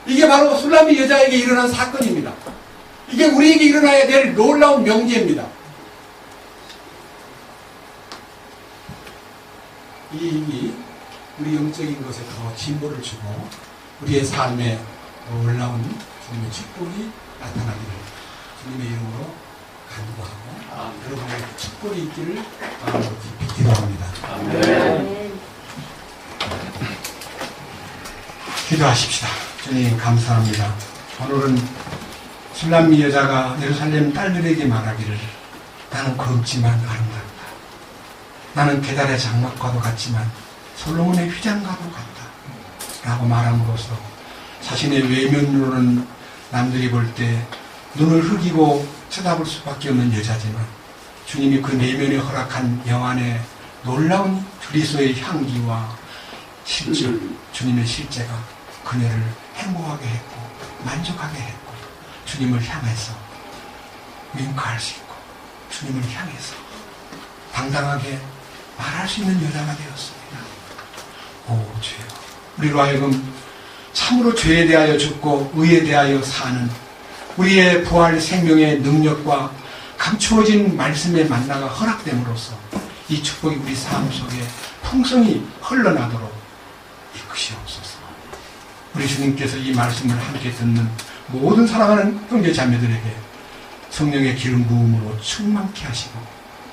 이게 바로 술람비 여자에게 일어난 사건입니다. 이게 우리에게 일어나야 될 놀라운 명제입니다. 이 일이 우리 영적인 것에 더 진보를 주고 우리의 삶에 놀라운 주님의 축복이 나타나기를 주님의 이름으로 간구하고 여러분의 축복이 있기를 깊이 기도합니다. 기도하십시다. 주님 감사합니다. 오늘은 술람미 여자가 예루살렘 딸들에게 말하기를 나는 걷지만 아름답다. 나는 계달의 장막과도 같지만 솔로몬의 휘장과도 같다. 라고 말함으로써 자신의 외면으로는 남들이 볼 때 눈을 흐기고 쳐다볼 수밖에 없는 여자지만 주님이 그 내면에 허락한 영안의 놀라운 그리스도의 향기와 실제, 주님의 실제가 그녀를 행복하게 했고 만족하게 했고 주님을 향해서 윙크할 수 있고 주님을 향해서 당당하게 말할 수 있는 여자가 되었습니다. 오 주여, 우리로 하여금 참으로 죄에 대하여 죽고 의에 대하여 사는 우리의 부활 생명의 능력과 감추어진 말씀의 만나가 허락됨으로써 이 축복이 우리 삶 속에 풍성히 흘러나도록 이끄시옵소서. 우리 주님께서 이 말씀을 함께 듣는 모든 사랑하는 형제 자매들에게 성령의 기름 부음으로 충만케 하시고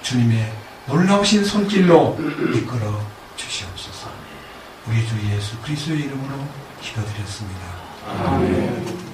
주님의 놀라우신 손길로 이끌어 주시옵소서. 우리 주 예수 그리스도의 이름으로 기도드렸습니다. 아멘.